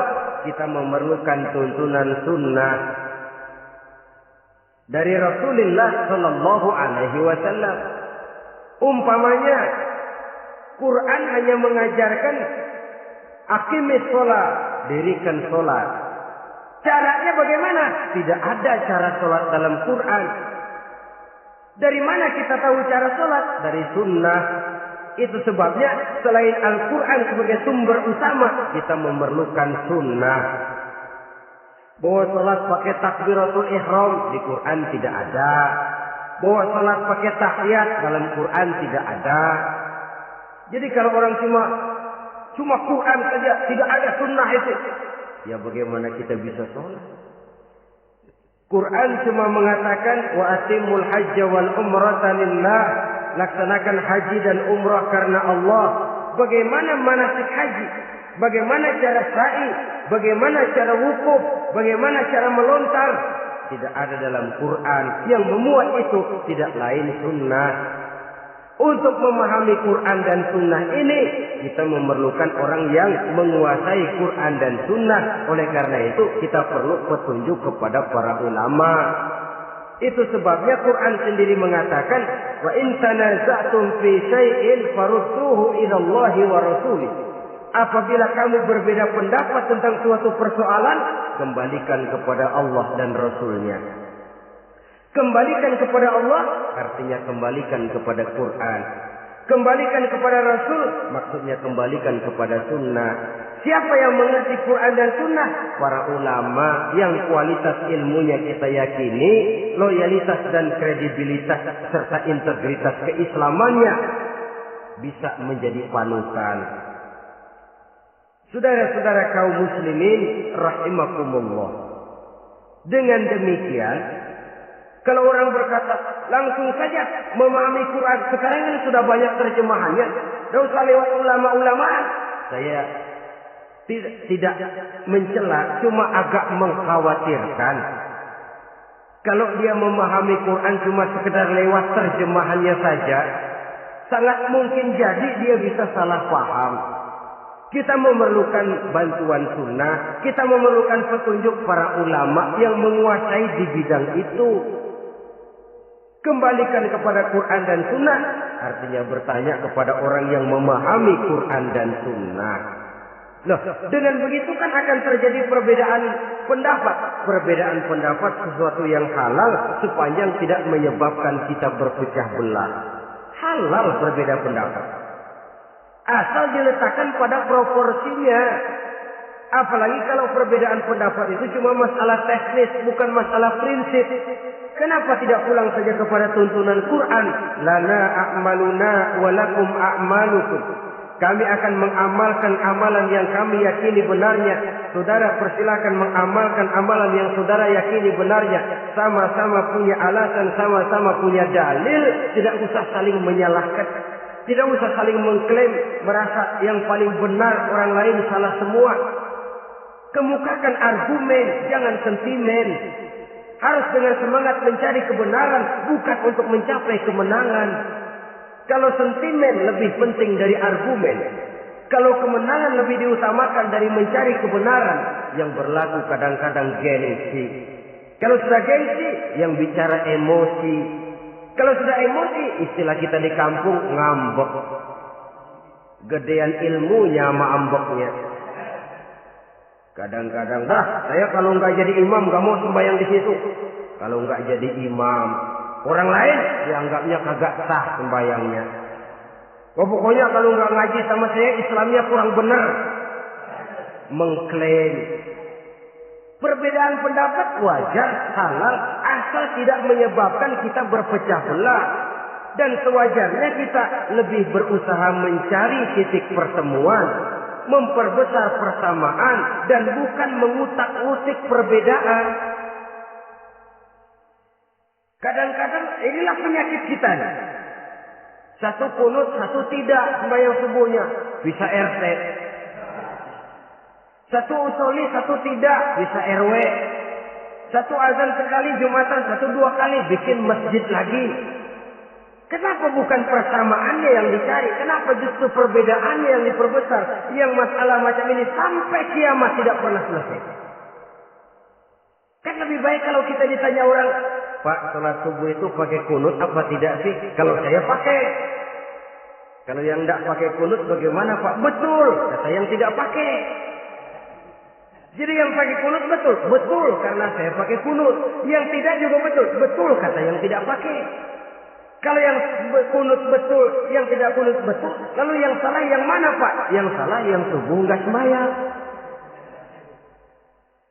kita memerlukan tuntunan sunnah dari Rasulullah Sallallahu Alaihi Wasallam. Umpamanya, Quran hanya mengajarkan aqimis sholat, dirikan sholat. Caranya bagaimana? Tidak ada cara sholat dalam Quran. Dari mana kita tahu cara sholat? Dari sunnah. Itu sebabnya selain Al-Quran sebagai sumber utama, kita memerlukan sunnah. Bahwa sholat pakai takbiratul ihram di Quran tidak ada. Bahwa sholat pakai tahiyat dalam Quran tidak ada. Jadi kalau orang cuma Quran saja, tidak ada sunnah itu, ya bagaimana kita bisa sholat? Quran cuma mengatakan wa atimul hajja wal umrata lillah, laksanakan haji dan umrah karena Allah. Bagaimana manasik haji? Bagaimana cara sa'i? Bagaimana cara wukuf? Bagaimana cara melontar? Tidak ada dalam Quran. Yang memuat itu tidak lain sunnah. Untuk memahami Quran dan sunnah ini, kita memerlukan orang yang menguasai Quran dan sunnah. Oleh karena itu, kita perlu petunjuk kepada para ulama. Itu sebabnya Quran sendiri mengatakan, wa in tanaza'tum fi syai'in farudduhu ila Allahi wa rasulih. Apabila kamu berbeda pendapat tentang suatu persoalan, kembalikan kepada Allah dan Rasulnya. Kembalikan kepada Allah artinya kembalikan kepada Quran. Kembalikan kepada Rasul maksudnya kembalikan kepada sunnah. Siapa yang mengerti Quran dan sunnah? Para ulama yang kualitas ilmunya kita yakini, loyalitas dan kredibilitas serta integritas keislamannya bisa menjadi panutan. Saudara-saudara kaum muslimin rahimakumullah. Dengan demikian, kalau orang berkata langsung saja memahami Quran, sekarang ini sudah banyak terjemahannya, tidak usah lewat ulama-ulamaan. Saya tidak mencela, cuma agak mengkhawatirkan. Kalau dia memahami Quran cuma sekedar lewat terjemahannya saja, sangat mungkin jadi dia bisa salah paham. Kita memerlukan bantuan sunnah, kita memerlukan petunjuk para ulama yang menguasai di bidang itu. Kembalikan kepada Quran dan sunnah, artinya bertanya kepada orang yang memahami Quran dan sunnah. Loh, dengan begitu kan akan terjadi perbedaan pendapat. Perbedaan pendapat sesuatu yang halal sepanjang tidak menyebabkan kita berpecah belah. Halal berbeda pendapat, asal diletakkan pada proporsinya. Apalagi kalau perbedaan pendapat itu cuma masalah teknis, bukan masalah prinsip. Kenapa tidak pulang saja kepada tuntunan Quran? Lana a'maluna wa lakum a'malukum. Kami akan mengamalkan amalan yang kami yakini benarnya. Saudara persilakan mengamalkan amalan yang saudara yakini benarnya. Sama-sama punya alasan, sama-sama punya dalil. Tidak usah saling menyalahkan. Tidak usah saling mengklaim merasa yang paling benar, orang lain salah semua. Kemukakan argumen, jangan sentimen. Harus dengan semangat mencari kebenaran, bukan untuk mencapai kemenangan. Kalau sentimen lebih penting dari argumen, kalau kemenangan lebih diutamakan dari mencari kebenaran, yang berlaku kadang-kadang gengsi. Kalau sudah gengsi, yang bicara emosi. Kalau sudah emosi, istilah kita di kampung ngambek. Gedean ilmunya sama ambeknya. Kadang-kadang, saya kalau nggak jadi imam nggak mau sembahyang di situ. Kalau nggak jadi imam, orang lain dianggapnya kagak sah sembahyangnya. Pokoknya kalau nggak ngaji sama saya, Islamnya kurang benar. Mengklaim. Perbedaan pendapat wajar, halal, asal tidak menyebabkan kita berpecah belah. Dan sewajarnya kita lebih berusaha mencari titik pertemuan, memperbesar persamaan, dan bukan mengutak-utik perbedaan. Kadang-kadang inilah penyakit kita. Satu kunut, satu tidak sembahyang subuhnya. Bisa RT. Satu usoli, satu tidak. Bisa RW. Satu azan sekali Jumatan, satu dua kali bikin masjid lagi. Kenapa bukan persamaannya yang dicari? Kenapa justru perbedaannya yang diperbesar? Yang masalah macam ini sampai kiamat tidak pernah selesai. Kan lebih baik kalau kita ditanya orang, Pak, sholat subuh itu pakai kunut apa tidak sih? Kalau saya pakai. Kalau yang tidak pakai kunut bagaimana Pak? Betul, kata yang tidak pakai. Jadi yang pakai kunut betul, betul karena saya pakai kunut. Yang tidak juga betul, betul kata yang tidak pakai. Kalau yang kunut betul, yang tidak kunut betul, lalu yang salah yang mana Pak? Yang salah yang subuh nggak sembahyang.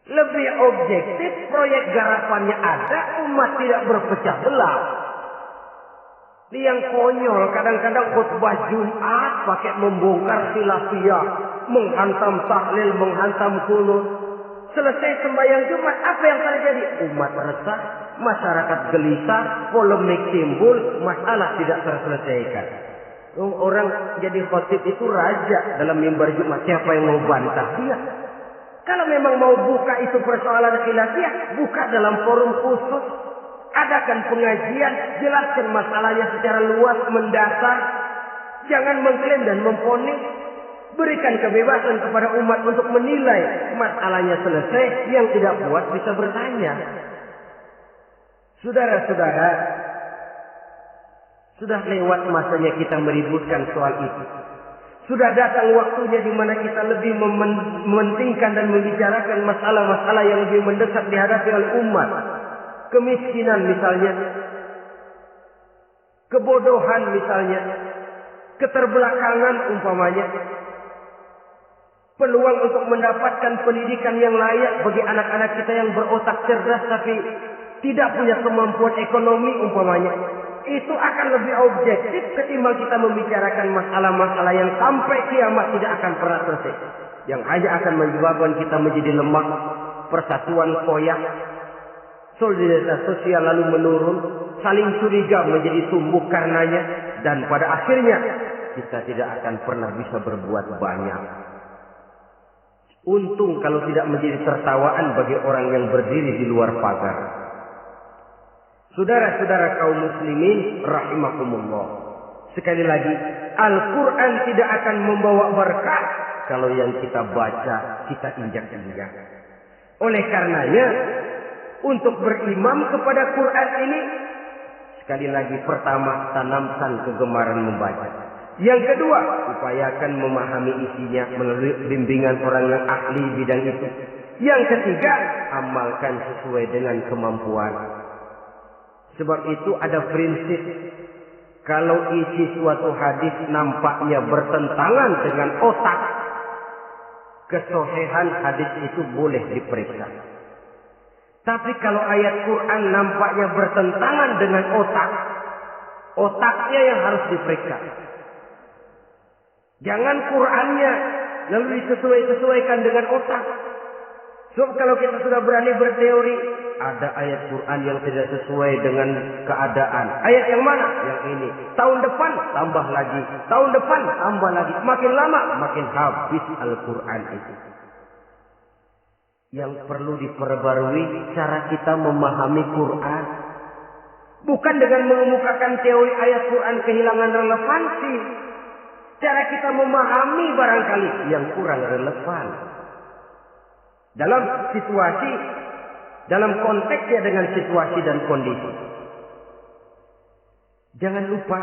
Lebih objektif, proyek garapannya ada, umat tidak berpecah belah. Ini yang konyol, kadang-kadang khutbah Jumat pakai membongkar khilafiyah, menghantam tahlil, menghantam kunut. Selesai sembahyang Jumat, apa yang terjadi? Umat resah, masyarakat gelisah, polemik timbul, masalah tidak terselesaikan. Orang jadi khotib itu raja dalam mimbar Jumat, siapa yang mau bantah dia? Kalau memang mau buka itu persoalan khilafiyah, buka dalam forum khusus. Adakan pengajian, jelaskan masalahnya secara luas, mendasar. Jangan mengklaim dan memponis. Berikan kebebasan kepada umat untuk menilai masalahnya selesai. Yang tidak puas bisa bertanya. Saudara-saudara, sudah lewat masanya kita meributkan soal itu. Sudah datang waktunya di mana kita lebih mementingkan dan membicarakan masalah-masalah yang lebih mendesak dihadapi oleh umat. Kemiskinan misalnya, kebodohan misalnya, keterbelakangan umpamanya, peluang untuk mendapatkan pendidikan yang layak bagi anak-anak kita yang berotak cerdas tapi tidak punya kemampuan ekonomi umpamanya. Itu akan lebih objektif ketimbang kita membicarakan masalah-masalah yang sampai kiamat tidak akan pernah selesai. Yang hanya akan menyebabkan kita menjadi lemah, persatuan koyak, solidaritas sosial lalu menurun, saling curiga menjadi tumbuh karenanya, dan pada akhirnya kita tidak akan pernah bisa berbuat banyak. Untung kalau tidak menjadi tertawaan bagi orang yang berdiri di luar pagar. Saudara-saudara kaum muslimin rahimakumullah. Sekali lagi, Al-Quran tidak akan membawa berkah kalau yang kita baca kita injak-injak. Oleh karenanya, untuk berimam kepada Quran ini, sekali lagi pertama, tanamkan kegemaran membaca. Yang kedua, upayakan memahami isinya melalui bimbingan orang yang ahli bidang itu. Yang ketiga, amalkan sesuai dengan kemampuan. Sebab itu ada prinsip, kalau isi suatu hadis nampaknya bertentangan dengan otak, kesohihan hadis itu boleh diperiksa. Tapi kalau ayat Quran nampaknya bertentangan dengan otak, otaknya yang harus diperiksa. Jangan Qur'annya lalu disesuaikan dengan otak. Sebab kalau kita sudah berani berteori, ada ayat Quran yang tidak sesuai dengan keadaan. Ayat yang mana? Yang ini. Tahun depan tambah lagi. Tahun depan tambah lagi. Makin lama makin habis Al-Quran itu. Yang perlu diperbarui cara kita memahami Quran. Bukan dengan mengemukakan teori ayat Quran kehilangan relevansi. Cara kita memahami barangkali yang kurang relevan. Dalam situasi, dalam konteksnya dengan situasi dan kondisi. Jangan lupa,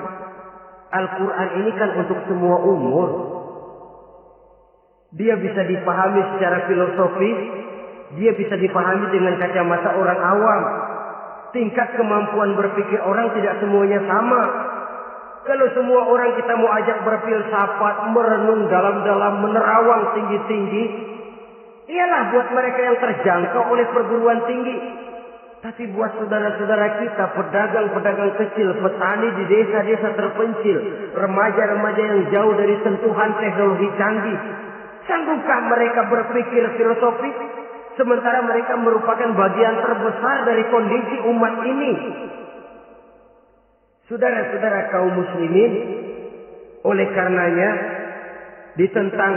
Al-Quran ini kan untuk semua umur. Dia bisa dipahami secara filosofis, dia bisa dipahami dengan kacamata orang awam. Tingkat kemampuan berpikir orang tidak semuanya sama. Kalau semua orang kita mau ajak berfilsafat, merenung dalam-dalam, menerawang tinggi-tinggi, ialah buat mereka yang terjangkau oleh perguruan tinggi. Tapi buat saudara-saudara kita, pedagang-pedagang kecil, petani di desa-desa terpencil, remaja-remaja yang jauh dari sentuhan teknologi canggih, sanggupkah mereka berpikir filosofis? Sementara mereka merupakan bagian terbesar dari kondisi umat ini. Saudara-saudara kaum muslimin, oleh karenanya ditentang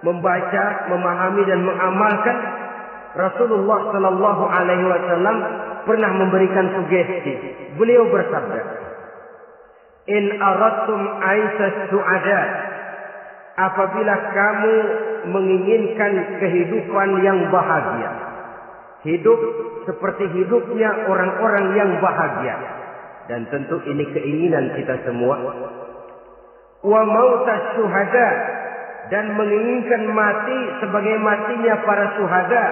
membaca, memahami dan mengamalkan, Rasulullah Sallallahu Alaihi Wasallam pernah memberikan sugesti. Beliau bersabda, "In aradtum aisas su'ada, apabila kamu menginginkan kehidupan yang bahagia, hidup seperti hidupnya orang-orang yang bahagia, dan tentu ini keinginan kita semua, wa mautas syuhada, dan menginginkan mati sebagai matinya para syuhada,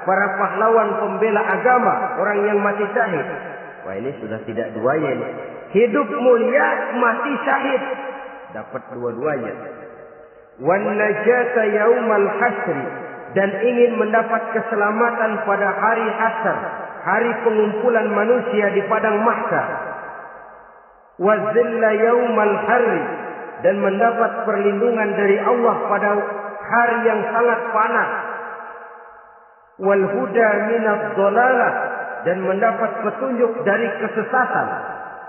para pahlawan pembela agama, orang yang mati syahid." Wah, ini sudah tidak duanya ini. Hidup mulia, mati syahid. Dapat dua-duanya. Wan najata yaumal hasri, dan ingin mendapat keselamatan pada hari hasyr, hari pengumpulan manusia di padang mahsyar. Wa zilla yaumal harri, dan mendapat perlindungan dari Allah pada hari yang sangat panas. Wal huda minadh dhalalah, dan mendapat petunjuk dari kesesatan.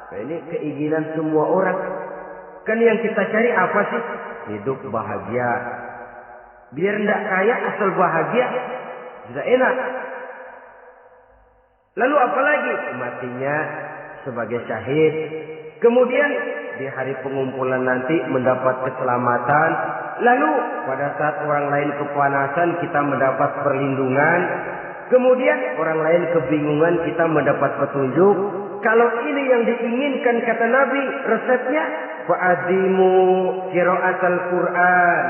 Nah, ini keinginan semua orang. Kan yang kita cari apa sih? Hidup bahagia. Biar tidak kaya asal bahagia, sudah enak. Lalu apa lagi? Matinya sebagai syahid. Kemudian di hari pengumpulan nanti mendapat keselamatan. Lalu pada saat orang lain kepanasan kita mendapat perlindungan. Kemudian orang lain kebingungan kita mendapat petunjuk. Kalau ini yang diinginkan kata Nabi, resepnya fa'adimu qira'atal Qur'an,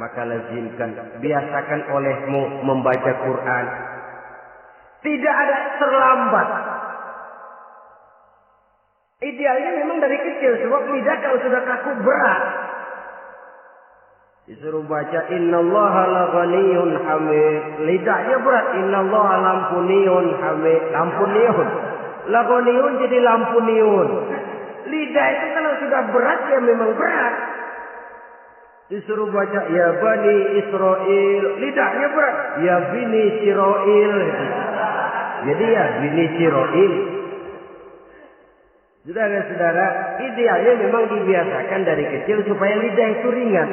maka lazimkan, biasakan olehmu membaca Quran. Tidak ada terlambat. Idealnya memang dari kecil, sebab lidah kalau sudah kaku berat. Disuruh baca innallaha laghaniyun hamid, lidahnya berat. Innallaha lampuniyun hamid, lampuniyun. Laghaniyun jadi lampuniyun. Lidah itu kalau sudah berat ya memang berat. Disuruh baca ya bani Israel, lidahnya berat. Ya bini Israel. Jadi ya bini Israel. Saudara-saudara, idealnya memang dibiasakan dari kecil supaya lidah itu ringan.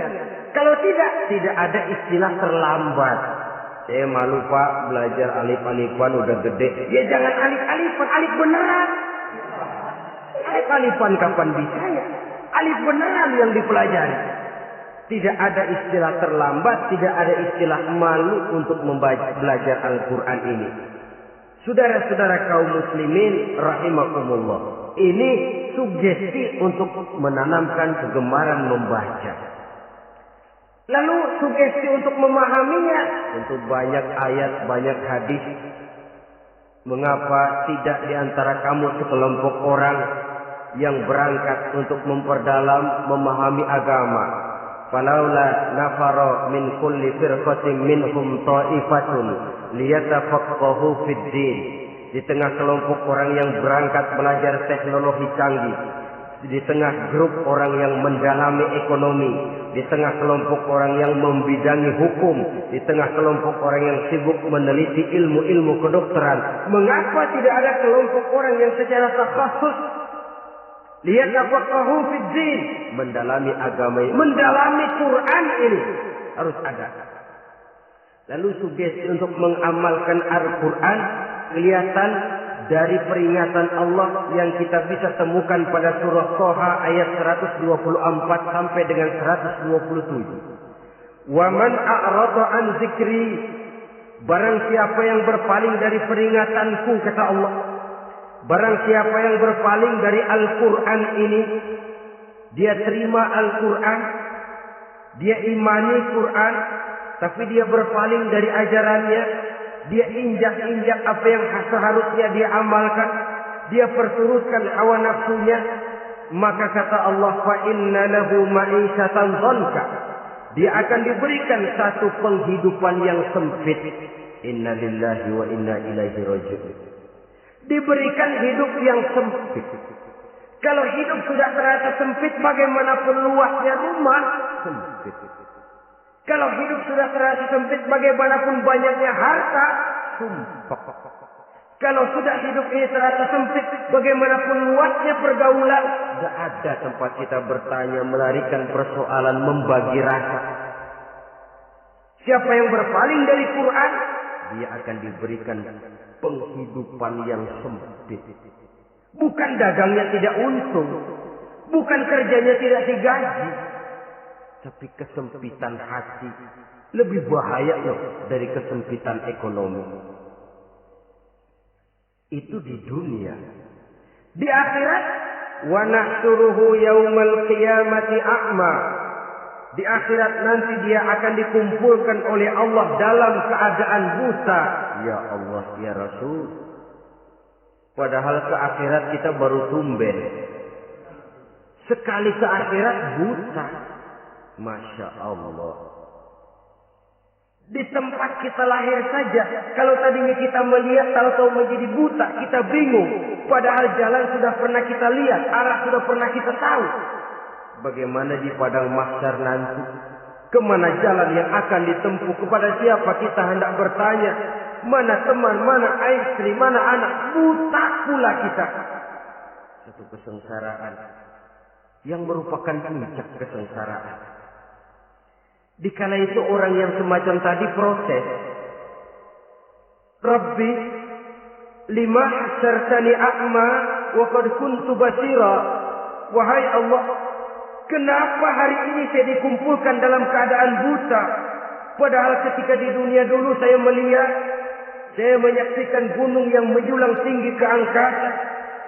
Kalau tidak ada istilah terlambat. Saya malu Pak, belajar alif-alifan udah gede. Ya jangan alif-alifan, alif beneran. Alif-alifan kapan bisa ya? Alif beneran yang dipelajari. Tidak ada istilah terlambat, tidak ada istilah malu untuk belajar Al-Quran ini. Saudara-saudara kaum muslimin rahimakumullah, ini sugesti untuk menanamkan kegemaran membaca. Lalu sugesti untuk memahaminya, tentu banyak ayat, banyak hadis. Mengapa tidak di antara kamu sekelompok orang yang berangkat untuk memperdalam, memahami agama? Falaula nafara min kulli firqatin minhum ta'ifatun liyatafaqahu fid din. Di tengah kelompok orang yang berangkat belajar teknologi canggih, di tengah grup orang yang mendalami ekonomi, di tengah kelompok orang yang membidangi hukum, di tengah kelompok orang yang sibuk meneliti ilmu-ilmu kedokteran, mengapa tidak ada kelompok orang yang secara takhasus liyatafaqahu fid din, mendalami agama, mendalami Quran ini harus ada. Lalu sugesti untuk mengamalkan Al-Quran kelihatan dari peringatan Allah yang kita bisa temukan pada surah Thaha ayat 124 sampai dengan 127. Wa man a'rada an zikri, barang siapa yang berpaling dari peringatanku, kata Allah, barang siapa yang berpaling dari Al-Quran ini, dia terima Al-Quran, dia imani Quran, tapi dia berpaling dari ajarannya, dia injak-injak apa yang seharusnya dia amalkan, dia perturutkan hawa nafsunya, maka kata Allah, fa inna lahu ma'isyatan dhanka, dia akan diberikan satu penghidupan yang sempit. Inna lillahi wa inna ilaihi raji'un. Diberikan hidup yang sempit. Kalau hidup sudah terasa sempit, bagaimanapun luasnya rumah, sempit. Kalau hidup sudah terasa sempit, bagaimanapun banyaknya harta, sumpah. Kalau sudah hidup ini terasa sempit, bagaimanapun luasnya pergaulan, tidak ada tempat kita bertanya, melarikan persoalan, membagi rasa. Siapa yang berpaling dari Quran, dia akan diberikan penghidupan yang sempit. Bukan dagangnya tidak untung, bukan kerjanya tidak digaji, tapi kesempitan hati lebih bahaya loh dari kesempitan ekonomi. Itu di dunia. Di akhirat, wa nahsuruhu yaumal qiyamati a'ma. Di akhirat nanti dia akan dikumpulkan oleh Allah dalam keadaan buta. Ya Allah, ya Rasul. Padahal ke akhirat kita baru tumben. Sekali ke akhirat buta. Masya Allah. Di tempat kita lahir saja, kalau tadinya kita melihat, tahu-tahu menjadi buta, kita bingung. Padahal jalan sudah pernah kita lihat, arah sudah pernah kita tahu. Bagaimana di padang mahsyar nanti? Kemana jalan yang akan ditempuh? Kepada siapa kita hendak bertanya? Mana teman, mana istri, mana anak? Buta pula kita. Satu kesengsaraan yang merupakan puncak kesengsaraan. Dikala itu orang yang semacam tadi proses. Rabbi, lima hasyartani a'ma wa qad kuntu basira. Wahai Allah, kenapa hari ini saya dikumpulkan dalam keadaan buta? Padahal ketika di dunia dulu saya melihat, saya menyaksikan gunung yang menjulang tinggi ke angkasa.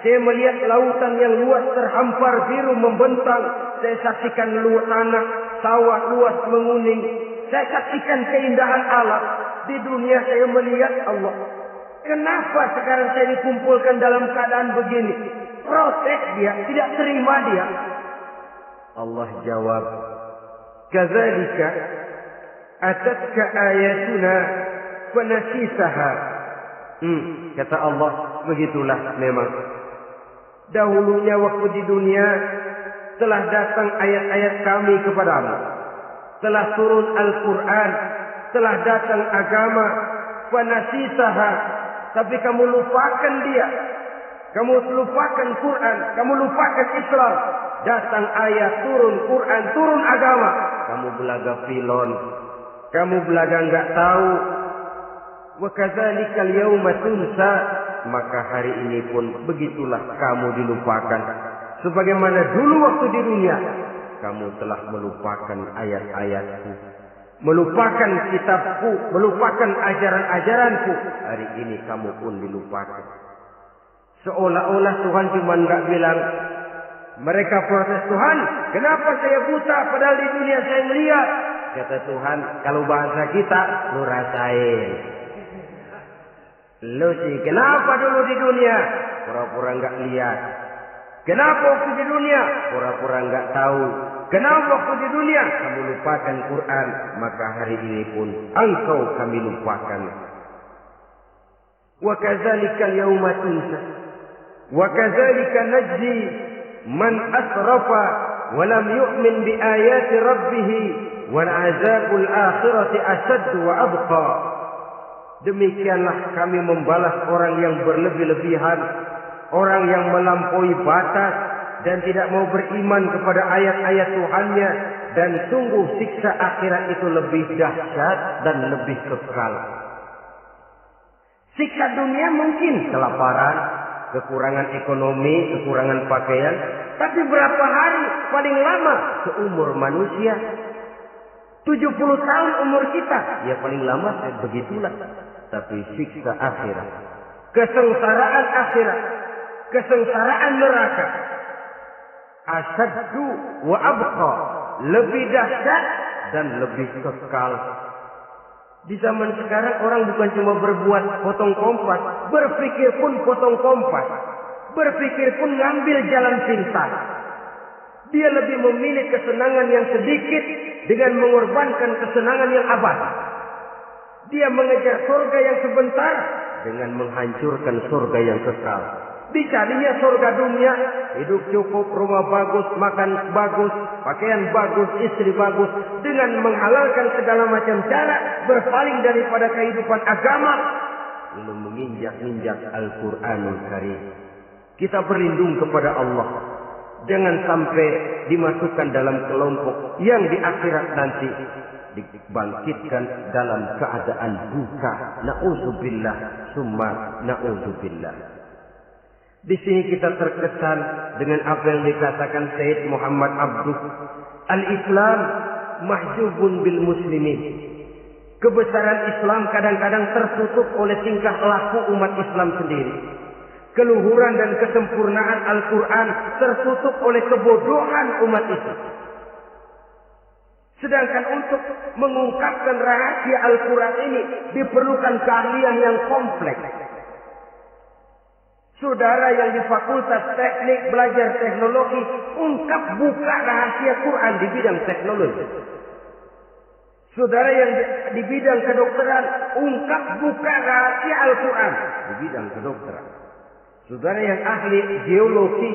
Saya melihat lautan yang luas terhampar biru membentang. Saya saksikan luas tanah, sawah luas menguning. Saya saksikan keindahan alam. Di dunia saya melihat Allah. Kenapa sekarang saya dikumpulkan dalam keadaan begini? Protes dia, tidak terima dia. Allah jawab, kadzalika atatka ayatuna fanasisaha. Kata Allah, begitulah memang. Dahulunya waktu di dunia telah datang ayat-ayat kami kepadamu, telah turun Al-Quran, telah datang agama, fanasisaha, tapi kamu lupakan dia, kamu lupakan Quran, kamu lupakan Islam. Datang ayat, turun Quran, turun agama, kamu belaga filon, kamu belaga enggak tahu. Wa kadzalikal yauma tunsa, maka hari ini pun begitulah kamu dilupakan. Sebagaimana dulu waktu di dunia kamu telah melupakan ayat-ayatku, melupakan kitabku, melupakan ajaran-ajaranku. Hari ini kamu pun dilupakan. Seolah-olah Tuhan cuma enggak bilang, mereka protes, Tuhan, kenapa saya buta padahal di dunia saya melihat. Kata Tuhan, kalau bahasa kita, lu rasain. Lu sih, kenapa dulu di dunia? Pura-pura enggak lihat. Kenapa waktu di dunia? Pura-pura enggak tahu. Kenapa waktu di dunia? Kamu lupakan Quran. Maka hari ini pun engkau kami lupakan. Wa kadzalika al-yawma tunsa. Wa kadzalika najzi man asrafa wa lam yu'min bi ayati rabbih wal azabul akhirati asyaddu wa abqa. Demikianlah kami membalas orang yang berlebih-lebihan, orang yang melampaui batas dan tidak mau beriman kepada ayat-ayat Tuhannya, dan sungguh siksa akhirat itu lebih dahsyat dan lebih kekal. Siksa dunia mungkin kelaparan, kekurangan ekonomi, kekurangan pakaian, tapi berapa hari paling lama seumur manusia? 70 tahun umur kita, ya paling lama begitulah. Tapi siksa akhirat, kesengsaraan akhirat, kesengsaraan neraka, asyaddu wa abqa, lebih dahsyat dan lebih kekal. Di zaman sekarang orang bukan cuma berbuat potong kompas, berpikir pun potong kompas, berpikir pun ngambil jalan pintas. Dia lebih memilih kesenangan yang sedikit dengan mengorbankan kesenangan yang abadi. Dia mengejar surga yang sebentar dengan menghancurkan surga yang kekal. Dicarinya surga dunia, hidup cukup, rumah bagus, makan bagus, pakaian bagus, istri bagus, dengan menghalalkan segala macam cara, berpaling daripada kehidupan agama, lalu menginjak-injak Al-Quranul Karim. Kita berlindung kepada Allah, jangan sampai dimasukkan dalam kelompok yang di akhirat nanti dibangkitkan dalam keadaan buta. Na'udzubillah summa na'udzubillah. Di sini kita terkesan dengan apa yang dikatakan Sayyid Muhammad Abduh, al-Islam mahjubun bil muslimin. Kebesaran Islam kadang-kadang tertutup oleh tingkah laku umat Islam sendiri. Keluhuran dan kesempurnaan Al-Quran tertutup oleh kebodohan umat Islam. Sedangkan untuk mengungkapkan rahasia Al-Quran ini diperlukan keahlian yang kompleks. Saudara yang di Fakultas Teknik belajar teknologi, ungkap buka rahasia Quran di bidang teknologi. Saudara yang di bidang kedokteran, ungkap buka rahasia Al-Quran di bidang kedokteran. Saudara yang ahli geologi,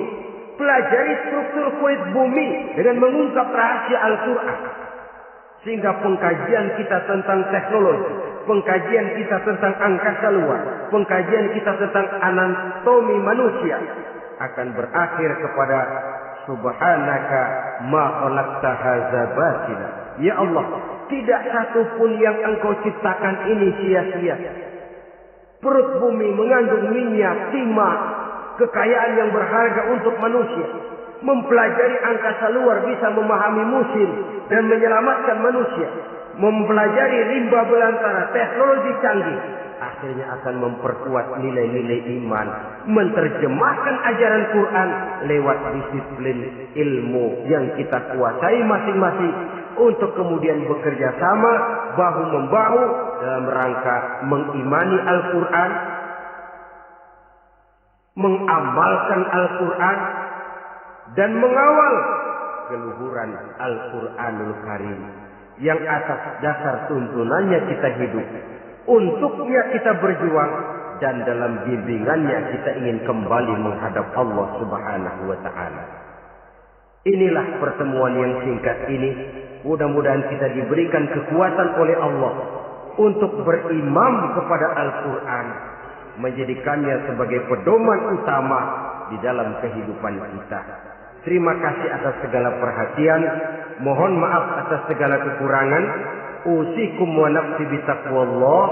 pelajari struktur kulit bumi dengan mengungkap rahasia Al-Quran. Sehingga pengkajian kita tentang teknologi, pengkajian kita tentang angkasa luar, pengkajian kita tentang anatomi manusia akan berakhir kepada subhanaka ma khalaqta hadza batila. Ya Allah, tidak satu pun yang Engkau ciptakan ini sia-sia. Perut bumi mengandung minyak, timah, kekayaan yang berharga untuk manusia. Mempelajari angkasa luar bisa memahami musim dan menyelamatkan manusia. Mempelajari rimba belantara, teknologi canggih, akhirnya akan memperkuat nilai-nilai iman. Menerjemahkan ajaran Quran lewat disiplin ilmu yang kita kuasai masing-masing, untuk kemudian bekerja sama bahu-membahu dalam rangka mengimani Al-Quran, mengamalkan Al-Quran, dan mengawal keluhuran Al-Quranul Karim yang atas dasar tuntunannya kita hidup, untuknya kita berjuang, dan dalam bimbingannya kita ingin kembali menghadap Allah Subhanahu wa Ta'ala. Inilah pertemuan yang singkat ini. Mudah-mudahan kita diberikan kekuatan oleh Allah untuk berimam kepada Al-Quran, menjadikannya sebagai pedoman utama di dalam kehidupan kita. Terima kasih atas segala perhatian. Mohon maaf atas segala kekurangan. Usikum wa nafsi bitaqwallah.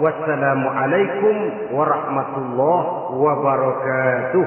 Wassalamualaikum warahmatullahi wabarakatuh.